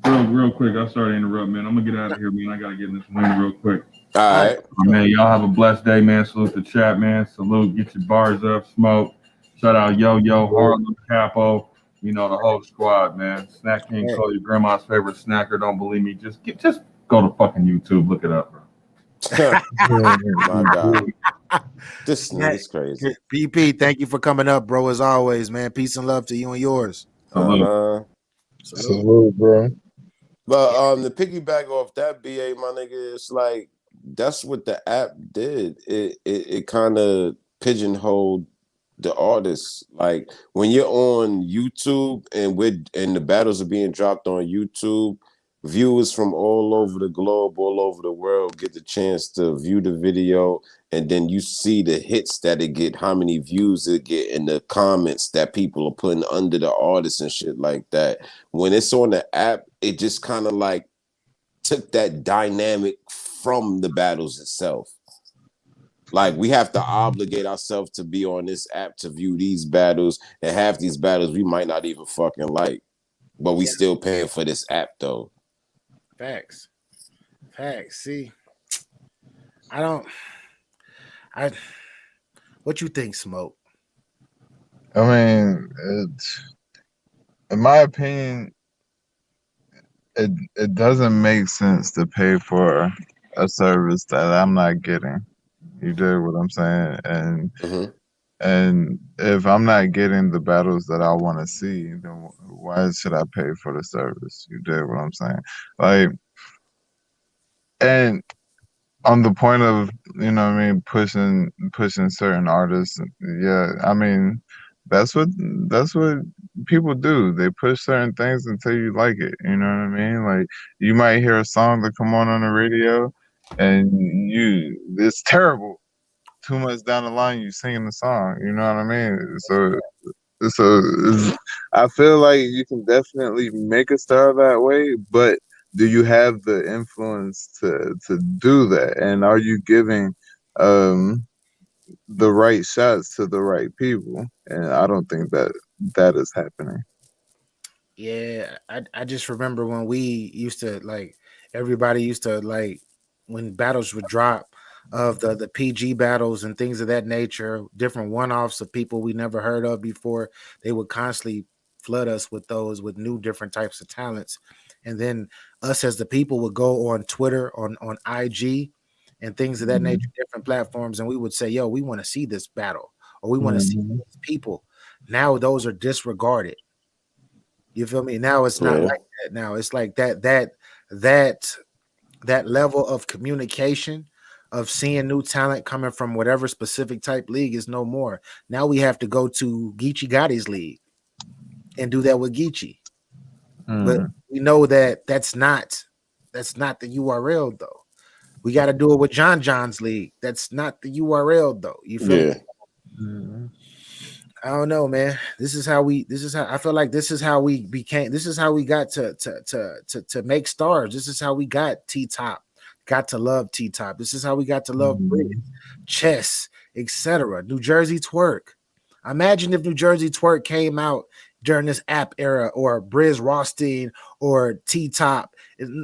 [SPEAKER 6] real quick, I started to interrupt, man. I'm gonna get out of here, man. I gotta get in this wing real quick.
[SPEAKER 4] All right.
[SPEAKER 6] Man, y'all have a blessed day, man. Salute the chat, man. Salute, get your bars up, smoke. Shout out Yo, Harlem, Capo, the whole squad, man. Snack King Cole, your grandma's favorite snacker. Don't believe me. Just go to fucking YouTube. Look it up, bro.
[SPEAKER 4] My God. This nigga's crazy.
[SPEAKER 3] BP, thank you for coming up, bro, as always, man. Peace and love to you and yours.
[SPEAKER 5] Salute, bro.
[SPEAKER 4] But to piggyback off that, BA, my nigga, it's like that's what the app did. It kind of pigeonholed the artists. Like when you're on YouTube and the battles are being dropped on YouTube, viewers from all over the globe, all over the world get the chance to view the video, and then you see the hits that it get, how many views it get, and the comments that people are putting under the artists and shit like that. When it's on the app, it just kind of like took that dynamic from the battles itself. Like we have to obligate ourselves to be on this app to view these battles, and half these battles we might not even fucking like, but we still paying for this app though.
[SPEAKER 3] Facts. See, What you think, Smoke?
[SPEAKER 5] I mean, in my opinion, it doesn't make sense to pay for a service that I'm not getting. You do what I'm saying? And if I'm not getting the battles that I want to see, then why should I pay for the service? You do what I'm saying? Like, and on the point of, you know what I mean, pushing certain artists, yeah, I mean, that's what people do. They push certain things until you like it. You know what I mean? Like, you might hear a song that come on the radio, and it's terrible. 2 months down the line, you singing the song. You know what I mean? So I feel like you can definitely make a star that way, but do you have the influence to do that? And are you giving the right shots to the right people? And I don't think that is happening.
[SPEAKER 3] Yeah, I just remember when we used to like everybody used to like when battles would drop of the PG battles and things of that nature, different one-offs of people we never heard of before. They would constantly flood us with those with new different types of talents. And then us as the people would go on Twitter, on IG and things of that nature, different platforms, and we would say, yo, we want to see this battle or we want to see
[SPEAKER 5] Mm-hmm.
[SPEAKER 3] these people. Now those are disregarded. You feel me? Now it's not like that. Now it's like that level of communication of seeing new talent coming from whatever specific type league is no more. Now we have to go to Geechee Gotti's league and do that with Geechee. But we know that that's not the URL though. We got to do it with John John's league. That's not the URL though. You feel me?
[SPEAKER 5] Mm-hmm.
[SPEAKER 3] I don't know, man. This is how I feel like this is how we got to make stars. This is how we got T-Top, got to love T-Top. This is how we got to love Brady, Chess, etc. New Jersey Twerk. Imagine if New Jersey Twerk came out during this app era, or Briz Rothstein or T-Top.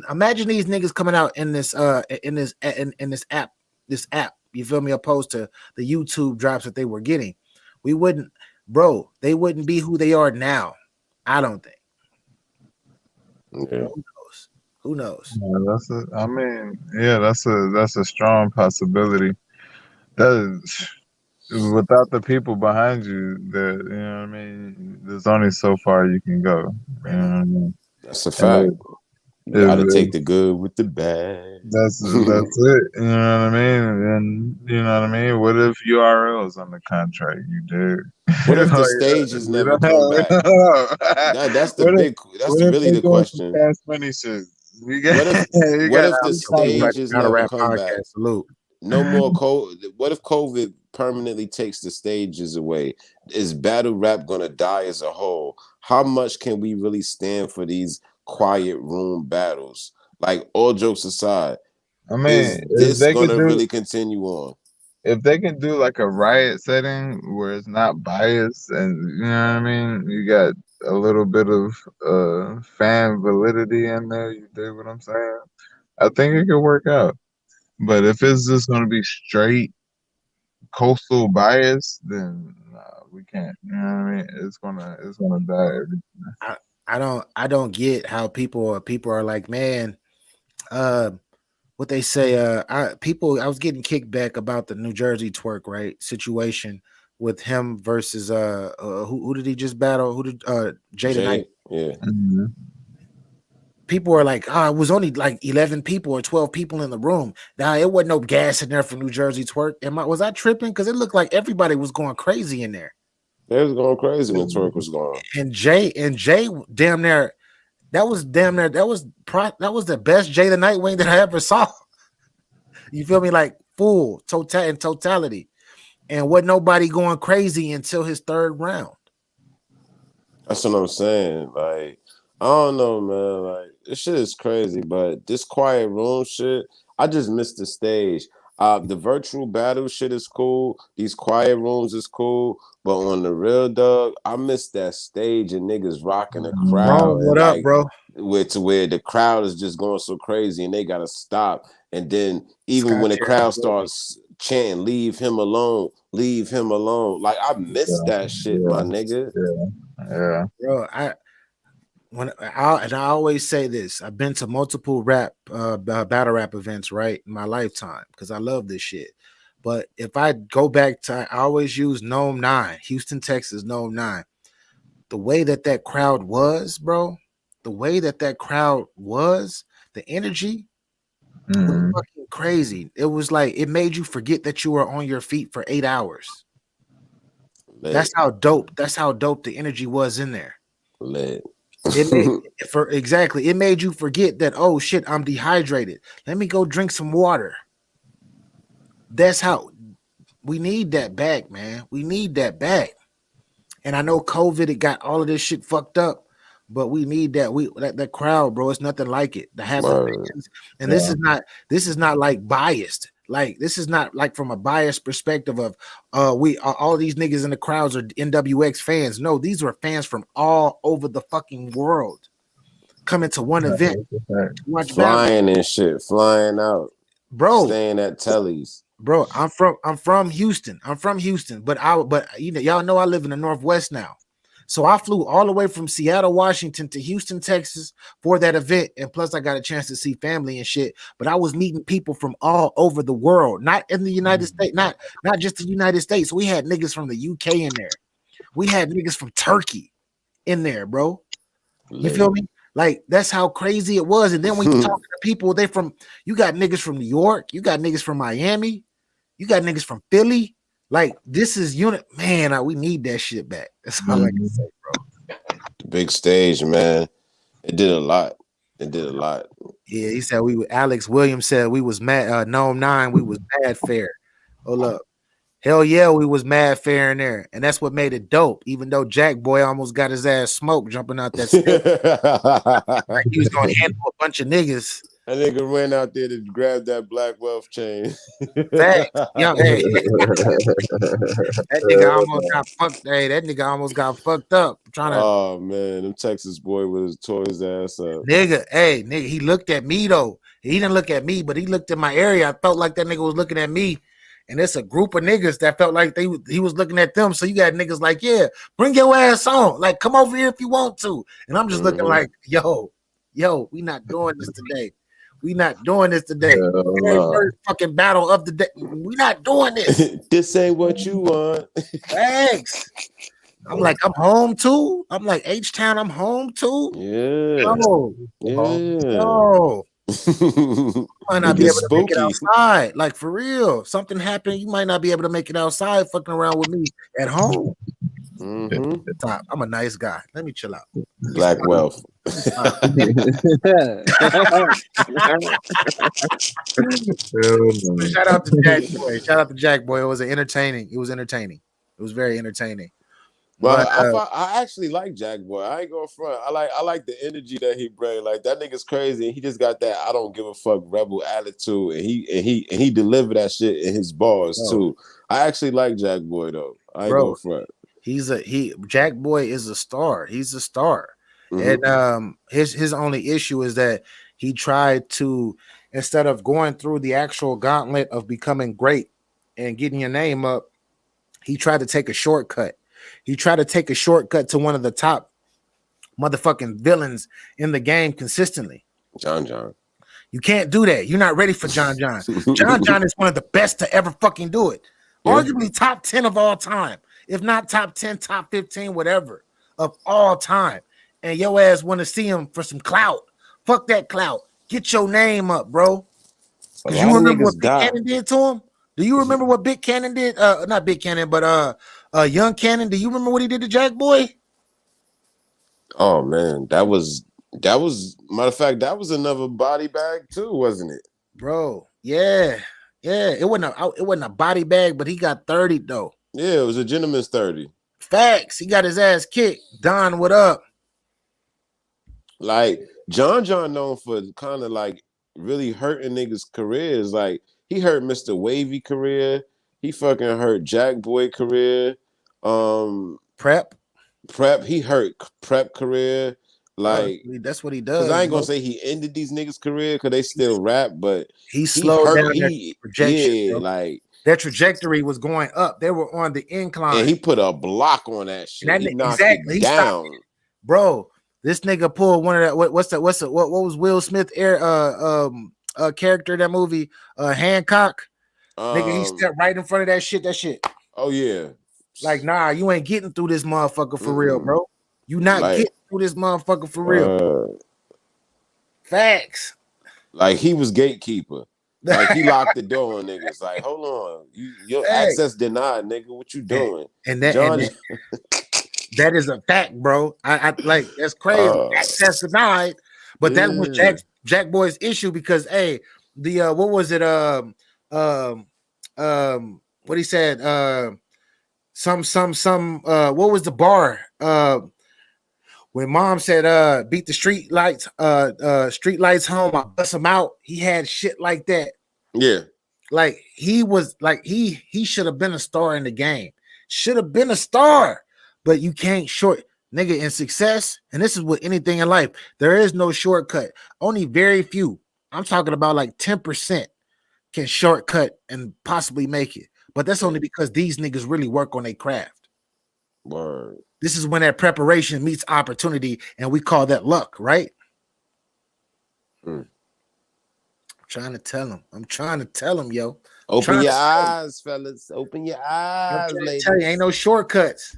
[SPEAKER 3] Imagine these niggas coming out in this app. You feel me? Opposed to the YouTube drops that they were getting. We wouldn't, bro, they wouldn't be who they are now. I don't think.
[SPEAKER 4] Yeah.
[SPEAKER 3] Who knows?
[SPEAKER 5] Yeah, that's a strong possibility. That is, without the people behind you, you know what I mean, there's only so far you can go. You know what I mean?
[SPEAKER 4] That's a fact. You gotta take the good with the bad.
[SPEAKER 5] That's it. You know what I mean? And you know what I mean? What if URL's on the contract? You did.
[SPEAKER 4] What if the stages never come back? That's really the question.
[SPEAKER 5] Fast money shit.
[SPEAKER 4] What if the stages never come back?
[SPEAKER 3] Salute.
[SPEAKER 4] No more what if COVID permanently takes the stages away? Is battle rap gonna die as a whole? How much can we really stand for these quiet room battles? Like, all jokes aside,
[SPEAKER 5] I mean,
[SPEAKER 4] is this gonna really continue on?
[SPEAKER 5] If they can do like a riot setting where it's not biased, and you know what I mean, you got a little bit of fan validity in there. You dig what I'm saying? I think it could work out. But if it's just gonna be straight coastal bias, then we can't. You know what I mean? It's gonna die.
[SPEAKER 3] I don't get how people are like, man, what they say, I was getting kickback about the New Jersey Twerk, right, situation with him versus who did he just battle? Who did Jay Knight?
[SPEAKER 4] Yeah.
[SPEAKER 5] Mm-hmm.
[SPEAKER 3] People are like, it was only like 11 people or 12 people in the room. Now it wasn't no gas in there for New Jersey Twerk. Was I tripping? Because it looked like everybody was going crazy in there.
[SPEAKER 4] They was going crazy when Twerk was gone.
[SPEAKER 3] And Jay damn near, that was the best Jay the Nightwing that I ever saw. You feel me? Like full totality. And wasn't nobody going crazy until his third round.
[SPEAKER 4] That's what I'm saying. Like, I don't know, man. Like, this shit is crazy, but this quiet room shit, I just missed the stage. The virtual battle shit is cool. These quiet rooms is cool. But on the real, dog, I missed that stage and niggas rocking the crowd.
[SPEAKER 3] Bro, what up, bro?
[SPEAKER 4] To where the crowd is just going so crazy and they gotta stop. And then even when the crowd starts chanting, "Leave him alone, leave him alone." Like I miss that shit, my nigga.
[SPEAKER 5] Yeah.
[SPEAKER 3] Bro, I always say this. I've been to multiple battle rap events, right, in my lifetime because I love this shit. But if I go back to, I always use Gnome 9, Houston, Texas, Gnome 9. The way that crowd was, bro, the way that crowd was, the energy was fucking crazy. It was like it made you forget that you were on your feet for 8 hours.
[SPEAKER 4] Lit.
[SPEAKER 3] That's how dope. That's how dope the energy was in there.
[SPEAKER 4] Lit.
[SPEAKER 3] It made you forget that, oh shit, I'm dehydrated. Let me go drink some water. That's how we need that back, man. We need that back. And I know COVID, it got all of this shit fucked up, but we need that. That crowd, bro. It's nothing like it. The happy fans. And this is not like biased. Like this is not like from a biased perspective of all these niggas in the crowds are NWX fans. No, these were fans from all over the fucking world coming to one event.
[SPEAKER 4] Watch flying battle. And shit, flying out,
[SPEAKER 3] bro.
[SPEAKER 4] Staying at Telly's.
[SPEAKER 3] Bro, I'm from Houston. I'm from Houston, but you know, y'all know I live in the Northwest now. So I flew all the way from Seattle, Washington to Houston, Texas for that event. And plus I got a chance to see family and shit. But I was meeting people from all over the world, not in the United States, not just the United States. We had niggas from the UK in there. We had niggas from Turkey in there, bro. You feel me? Like that's how crazy it was. And then when you talk to people, you got niggas from New York, you got niggas from Miami, you got niggas from Philly. Like this is man. We need that shit back. That's all I can say, bro.
[SPEAKER 4] The big stage, man. It did a lot.
[SPEAKER 3] Yeah, he said Alex Williams said we was mad. Gnome 9, we was mad fair. Hold up. Hell yeah, we was mad fair in there, and that's what made it dope. Even though Jack Boy almost got his ass smoked jumping out that stage, like he was gonna handle a bunch of niggas.
[SPEAKER 4] That nigga ran out there to grab that Black Wealth chain.
[SPEAKER 3] Fact. Yo, hey. That nigga almost got fucked. Hey, that nigga almost got fucked up.
[SPEAKER 4] Oh man, them Texas boy was tore his ass up.
[SPEAKER 3] Nigga, he looked at me though. He didn't look at me, but he looked at my area. I felt like that nigga was looking at me. And it's a group of niggas that felt like he was looking at them. So you got niggas like, yeah, bring your ass on. Like, come over here if you want to. And I'm just looking like, yo, we not doing this today. We not doing this today. First fucking battle of the day. We not doing this.
[SPEAKER 4] This ain't what you want.
[SPEAKER 3] Thanks. I'm like, I'm home too. I'm like, H-Town, I'm home too.
[SPEAKER 4] Yeah.
[SPEAKER 3] No. Might not be able to make it outside. Like for real. Something happened. You might not be able to make it outside fucking around with me at home. Top. I'm a nice guy. Let me chill out.
[SPEAKER 4] Black Wealth.
[SPEAKER 3] Shout out to Jack Boy. Shout out to Jack Boy. It was entertaining. It was very entertaining.
[SPEAKER 4] But I actually like Jack Boy. I ain't going front. I like the energy that he brings. Like that nigga's crazy, and he just got that I don't give a fuck rebel attitude, and he delivered that shit in his bars too. I actually like Jack Boy though. I ain't going front.
[SPEAKER 3] Jack Boy is a star. He's a star. And his only issue is that he tried to, instead of going through the actual gauntlet of becoming great and getting your name up, he tried to take a shortcut. He tried to take a shortcut to one of the top motherfucking villains in the game consistently.
[SPEAKER 4] John.
[SPEAKER 3] You can't do that. You're not ready for John. John is one of the best to ever fucking do it. Yeah. Arguably top 10 of all time. If not top 10, top 15, whatever of all time. And your ass want to see him for some clout. Fuck that clout. Get your name up, bro. Because you remember what Big Cannon did to him? Do you remember what Big Cannon did? Not Big Cannon, but Young Cannon. Do you remember what he did to Jack Boy?
[SPEAKER 4] Oh man, that was matter of fact, that was another body bag too, wasn't it?
[SPEAKER 3] Bro, yeah. It wasn't a body bag, but he got 30 though.
[SPEAKER 4] Yeah, it was a gentleman's 30.
[SPEAKER 3] Facts. He got his ass kicked. Don, what up?
[SPEAKER 4] Like John known for kind of like really hurting niggas' careers. Like he hurt Mr. Wavy career. He fucking hurt Jack Boy career.
[SPEAKER 3] Prep.
[SPEAKER 4] He hurt Prep career. Like
[SPEAKER 3] that's what he does.
[SPEAKER 4] I ain't gonna say he ended these niggas' career because they still rap, but
[SPEAKER 3] he slowed down
[SPEAKER 4] projection. Yeah, like
[SPEAKER 3] Their trajectory was going up. They were on the incline.
[SPEAKER 4] And he put a block on that shit. He knocked
[SPEAKER 3] exactly.
[SPEAKER 4] it down.
[SPEAKER 3] Bro, this nigga pulled one of that. What was Will Smith character in that movie? Hancock. Nigga, he stepped right in front of that shit. That shit.
[SPEAKER 4] Oh yeah.
[SPEAKER 3] Like, nah, you ain't getting through this motherfucker for real, bro. You not getting through this motherfucker for real. Facts.
[SPEAKER 4] Like he was gatekeeper. Like he locked the door on niggas. Like, hold on, your access denied, nigga. What you doing?
[SPEAKER 3] And that is a fact, bro. I like that's crazy. Access denied, but that was Jack Boy's issue because the what was it? What he said? What was the bar? When mom said beat the street lights home, I bust him out. He had shit like that.
[SPEAKER 4] Yeah.
[SPEAKER 3] Like he was like he should have been a star in the game. Should have been a star, but you can't short nigga in success. And this is with anything in life. There is no shortcut. Only very few. I'm talking about like 10% can shortcut and possibly make it. But that's only because these niggas really work on their craft.
[SPEAKER 4] Word.
[SPEAKER 3] This is when that preparation meets opportunity, and we call that luck, right? I'm trying to tell him, yo.
[SPEAKER 4] Open your eyes, fellas. Open your eyes, ladies.
[SPEAKER 3] Tell you, ain't no shortcuts.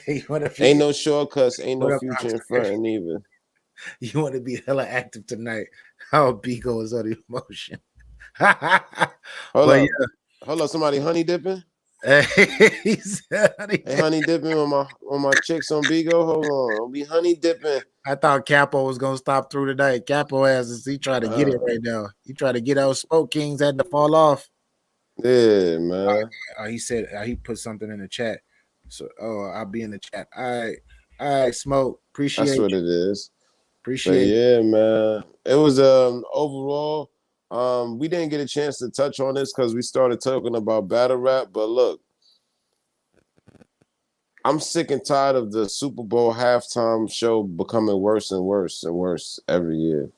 [SPEAKER 4] Ain't no shortcuts. Ain't no future in front neither.
[SPEAKER 3] You want to be hella active tonight. How Bigo is on the emotion.
[SPEAKER 4] Hold up, somebody honey dipping?
[SPEAKER 3] Hey,
[SPEAKER 4] honey dipping on my chicks on Bigo. Hold on, I'll be honey dipping.
[SPEAKER 3] I thought Capo was gonna stop through tonight. Capo he trying to get it right now. He tried to get out. Smoke Kings had to fall off.
[SPEAKER 4] Yeah, man.
[SPEAKER 3] He said he put something in the chat. So I'll be in the chat. All right, Smoke. Appreciate
[SPEAKER 4] That's what
[SPEAKER 3] you.
[SPEAKER 4] it is.
[SPEAKER 3] Appreciate it.
[SPEAKER 4] Yeah, man. It was overall. We didn't get a chance to touch on this because we started talking about battle rap. But look, I'm sick and tired of the Super Bowl halftime show becoming worse and worse and worse every year.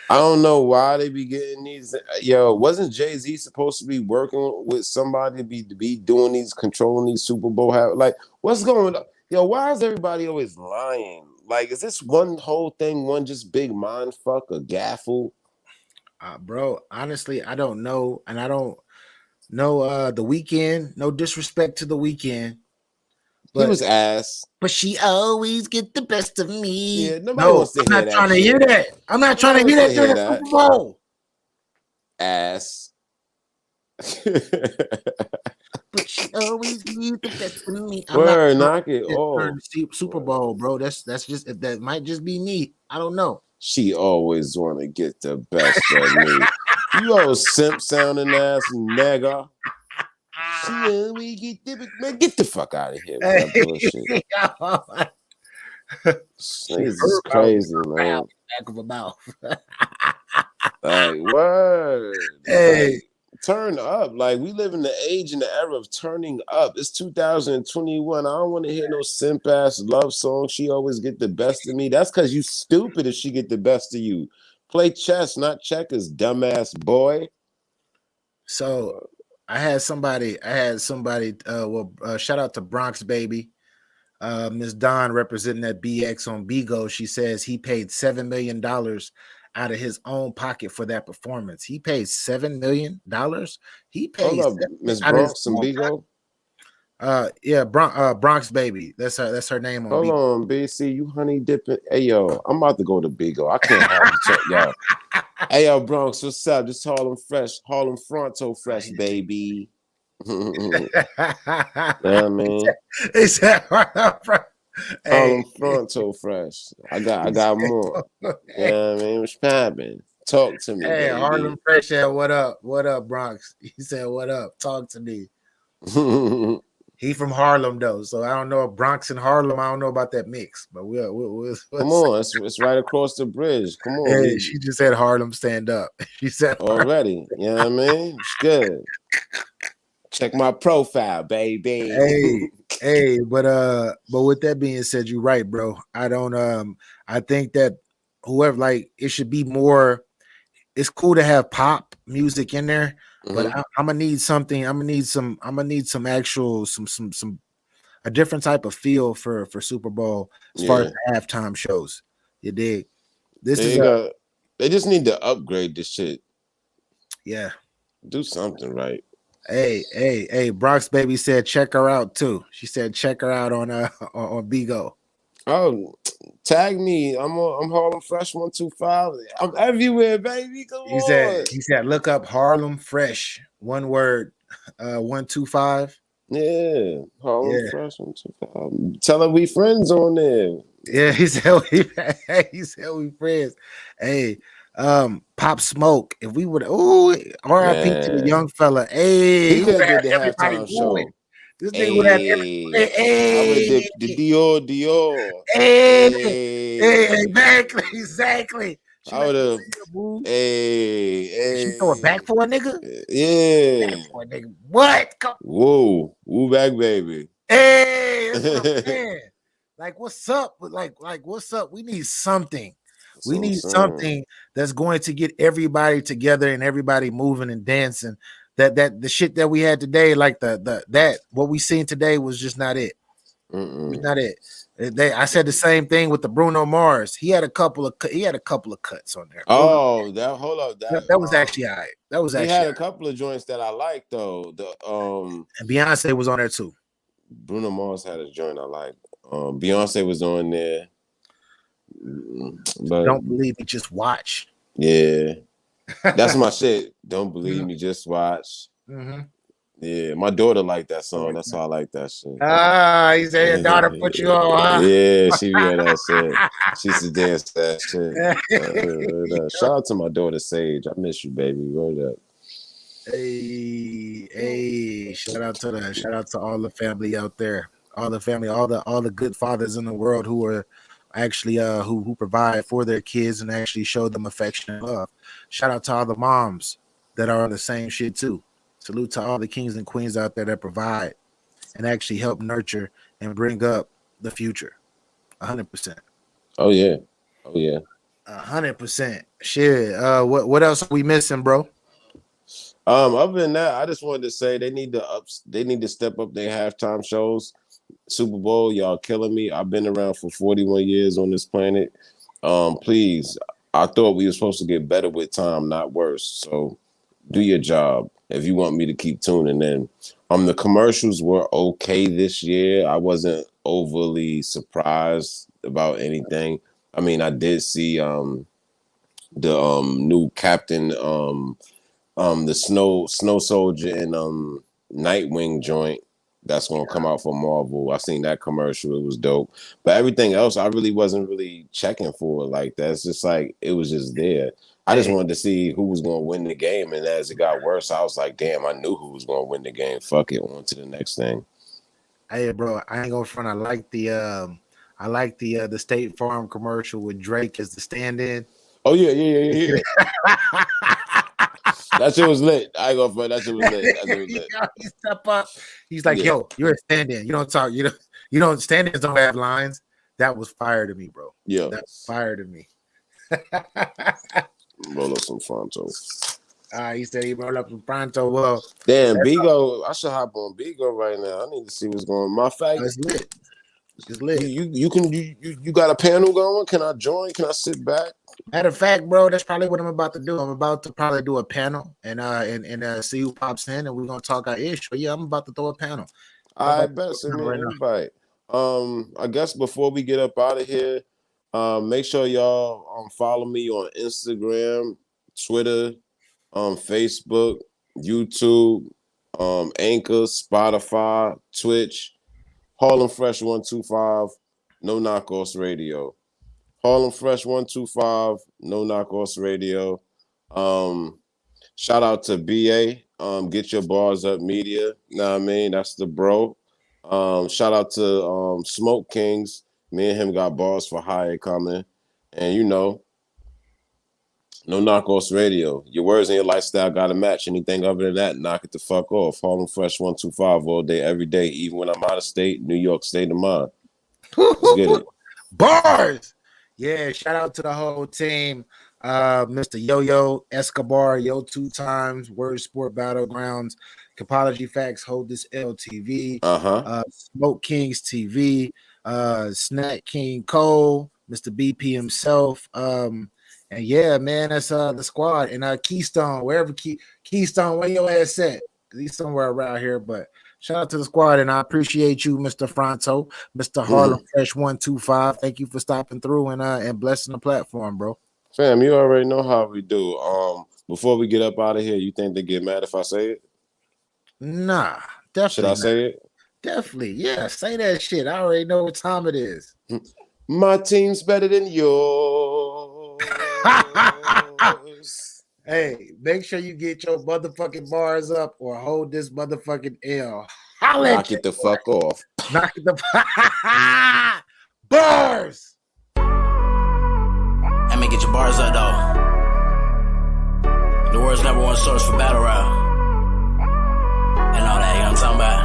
[SPEAKER 4] I don't know why they be getting these. Yo, wasn't Jay-Z supposed to be working with somebody to be doing these, controlling these Super Bowl like, what's going on? Yo, why is everybody always lying? Like, is this one whole thing one just big mind fuck or gaffle?
[SPEAKER 3] Bro, honestly, I don't know, and I don't know The Weeknd. No disrespect to The Weeknd. But,
[SPEAKER 4] he was ass.
[SPEAKER 3] But she always get the best of me.
[SPEAKER 4] Yeah, nobody wants to hear that.
[SPEAKER 3] I'm not trying to hear that. I'm not trying to hear that during the Super Bowl.
[SPEAKER 4] Ass.
[SPEAKER 3] But she always get the best of me.
[SPEAKER 4] Word, knock it off.
[SPEAKER 3] Super Bowl, bro. That's just that might just be me. I don't know.
[SPEAKER 4] She always want to get the best of me. You old simp sounding ass nigga. She always get the fuck out of here with that bullshit. This is crazy, man.
[SPEAKER 3] Back of a mouth.
[SPEAKER 4] Like, word.
[SPEAKER 3] Hey.
[SPEAKER 4] Like, turn up. Like, we live in the age and the era of turning up. It's 2021. I don't want to hear no simp ass love song. She always get the best of me. That's because you stupid if she get the best of you. Play chess, not checkers, dumbass boy.
[SPEAKER 3] So I had somebody, shout out to Bronx Baby. Miss Don representing that BX on Bigo. She says he paid $7 million out of his own pocket for that performance. He paid $7 million. He paid.
[SPEAKER 4] Hold up, Miss Bronx and Bigo.
[SPEAKER 3] Bronx Baby. That's her name on.
[SPEAKER 4] Hold on, BC. You honey dipping. Hey yo, I'm about to go to Bigo. I can't have you check y'all. Hey yo, Bronx, what's up? Just Harlem Fronto fresh, baby. Yeah, man.
[SPEAKER 3] He said
[SPEAKER 4] Harlem Fronto fresh. I got more. Yeah, man. What's poppin'? Talk to me.
[SPEAKER 3] Hey,
[SPEAKER 4] baby.
[SPEAKER 3] Harlem Fresh said, what up? What up, Bronx? He said, what up? Talk to me. He from Harlem though, so I don't know if Bronx and Harlem. I don't know about that mix, but we'll
[SPEAKER 4] come on, it's right across the bridge. Come on.
[SPEAKER 3] Hey, she just said Harlem stand up. She said
[SPEAKER 4] already. You know what I mean? It's good. Check my profile, baby.
[SPEAKER 3] Hey, but with that being said, you're right, bro. I don't I think that whoever, like, it should be more. It's cool to have pop music in there, but I'm gonna need something. I'm gonna need some actual some a different type of feel for Super Bowl as far as the halftime shows. You dig? This is
[SPEAKER 4] they just need to upgrade this shit.
[SPEAKER 3] Yeah.
[SPEAKER 4] Do something right.
[SPEAKER 3] Hey, Brock's baby said check her out too. She said check her out on Bigo.
[SPEAKER 4] Oh, tag me. I'm Harlem Fresh 125. I'm everywhere, baby. Come on.
[SPEAKER 3] He said look up Harlem Fresh. One word, 125.
[SPEAKER 4] Yeah, Harlem Fresh 125. Tell her we friends on there.
[SPEAKER 3] Yeah, he said we friends. Hey, Pop Smoke. If we would, RIP to the young fella. Hey,
[SPEAKER 4] he could have did the halftime show.
[SPEAKER 3] This nigga would have everybody.
[SPEAKER 4] Hey, the Dior.
[SPEAKER 3] Hey, exactly.
[SPEAKER 4] I would have. Hey.
[SPEAKER 3] She throw it back for a nigga.
[SPEAKER 4] Yeah.
[SPEAKER 3] Back for a nigga. What?
[SPEAKER 4] Whoa, woo back, baby.
[SPEAKER 3] Hey, that's what I'm saying. Like, what's up? Like, what's up? We need something. We need something that's going to get everybody together and everybody moving and dancing. That the shit that we had today, like that what we seen today was just not it. It's not it. I said the same thing with the Bruno Mars. He had a couple of cuts on there.
[SPEAKER 4] Oh, that
[SPEAKER 3] was actually all right. That was actually.
[SPEAKER 4] He had a couple of joints that I liked though.
[SPEAKER 3] And Beyonce was on there too.
[SPEAKER 4] Bruno Mars had a joint I liked. Beyonce was on there. But
[SPEAKER 3] Don't believe me, just watch.
[SPEAKER 4] Yeah, that's my shit. Don't believe me, just watch. Yeah, my daughter liked that song. That's why I like that shit.
[SPEAKER 3] He said your daughter put you on, huh?
[SPEAKER 4] Yeah, she be on that shit. She used to dance that shit. Shout out to my daughter Sage. I miss you, baby. Word up.
[SPEAKER 3] Hey, shout out to all the family out there. All the family, all the good fathers in the world who are actually who provide for their kids and actually show them affection and love. Shout out to all the moms that are on the same shit too. Salute to all the kings and queens out there that provide and actually help nurture and bring up the future. 100%.
[SPEAKER 4] Oh yeah.
[SPEAKER 3] 100%. Shit. What else are we missing, bro?
[SPEAKER 4] Other than that, I just wanted to say they need to step up their halftime shows. Super Bowl, y'all killing me. I've been around for 41 years on this planet. Please, I thought we were supposed to get better with time, not worse. So do your job if you want me to keep tuning in. The commercials were okay this year. I wasn't overly surprised about anything. I mean, I did see the new Captain, the Snow Soldier and Nightwing joint that's gonna come out for Marvel. I seen that commercial. It was dope. But everything else, I really wasn't really checking for like that. It's just like it was just there. I just wanted to see who was gonna win the game, and as it got worse, I was like, damn, I knew who was gonna win the game. Fuck it, on to the next thing.
[SPEAKER 3] Hey, bro, I ain't going front. I like the State Farm commercial with Drake as the stand-in.
[SPEAKER 4] Oh yeah. That shit was lit. I ain't gonna front. That shit was lit.
[SPEAKER 3] He step up. He's like, yo, you're a stand-in. You don't talk. You don't stand-ins don't have lines. That was fire to me, bro.
[SPEAKER 4] Yeah,
[SPEAKER 3] that's fire to me.
[SPEAKER 4] Roll up some Fronto.
[SPEAKER 3] He said he rolled up some Pronto. Well,
[SPEAKER 4] damn, Bigo. I should hop on Bigo right now. I need to see what's going on. My fact,
[SPEAKER 3] it's lit. It's lit.
[SPEAKER 4] You got a panel going? Can I join? Can I sit back?
[SPEAKER 3] Matter of fact, bro, that's probably what I'm about to do. I'm about to probably do a panel and see who pops in, and we're gonna talk our issue. Yeah, I'm about to throw a panel.
[SPEAKER 4] I bet send me an invite. I guess before we get up out of here, make sure y'all follow me on Instagram, Twitter, Facebook, YouTube, Anchor, Spotify, Twitch, Harlem Fresh 125, No Knockoffs Radio. Harlem Fresh 125, No Knockoffs Radio. Shout out to BA, GetYaBarzUp Media. Know what I mean? That's the bro. Shout out to Smoke Kings. Me and him got bars for hire coming. And No Knockoffs Radio. Your words and your lifestyle got to match. Anything other than that, knock it the fuck off. Harlem Fresh 125 all day, every day, even when I'm out of state, New York state of mind. Let's get it.
[SPEAKER 3] Bars. Yeah, shout out to the whole team. Mr. Yo-Yo Escobar, Yo 2 times, Word Sport Battlegrounds, Capology Facts, Hold This LTV, Smoke Kings TV, Snack King Cole, Mr. BP himself. And yeah, man, that's the squad. And Keystone, wherever Keystone, where your ass at? He's somewhere around here, but shout out to the squad, and I appreciate you, Mr. Fronto, Mr. Harlem Fresh 125. Thank you for stopping through and blessing the platform, bro.
[SPEAKER 4] Fam, you already know how we do. Before we get up out of here, you think they get mad if I say it?
[SPEAKER 3] Nah, definitely.
[SPEAKER 4] Should I say it?
[SPEAKER 3] Definitely, yeah. Say that shit. I already know what time it is.
[SPEAKER 4] My team's better than yours.
[SPEAKER 3] Hey, make sure you get your motherfucking bars up or hold this motherfucking L. Knock
[SPEAKER 4] it the fuck off.
[SPEAKER 3] Knock it the bars.
[SPEAKER 1] Let me get your bars up, though. The world's number one source for battle rap. And all that, you know what I'm talking about?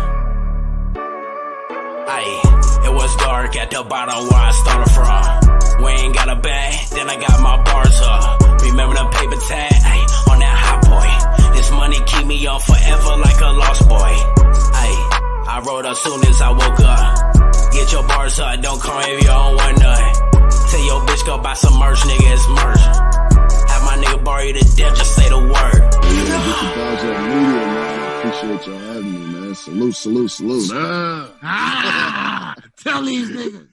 [SPEAKER 1] Aye, it was dark at the bottom where I started from. We ain't got a bag, then I got my bars up. Remember the paper tag, ayy, on that hot boy. This money keep me on forever like a lost boy. Ayy, I wrote up soon as I woke up. Get your bars up, don't call me if you don't want none. Tell your bitch go buy some merch, nigga, it's merch. Have my nigga borrow you to death, just say the word.
[SPEAKER 2] Yeah, GetYaBarzUp Media, man. I appreciate y'all having me, man. Salute.
[SPEAKER 3] Tell these niggas.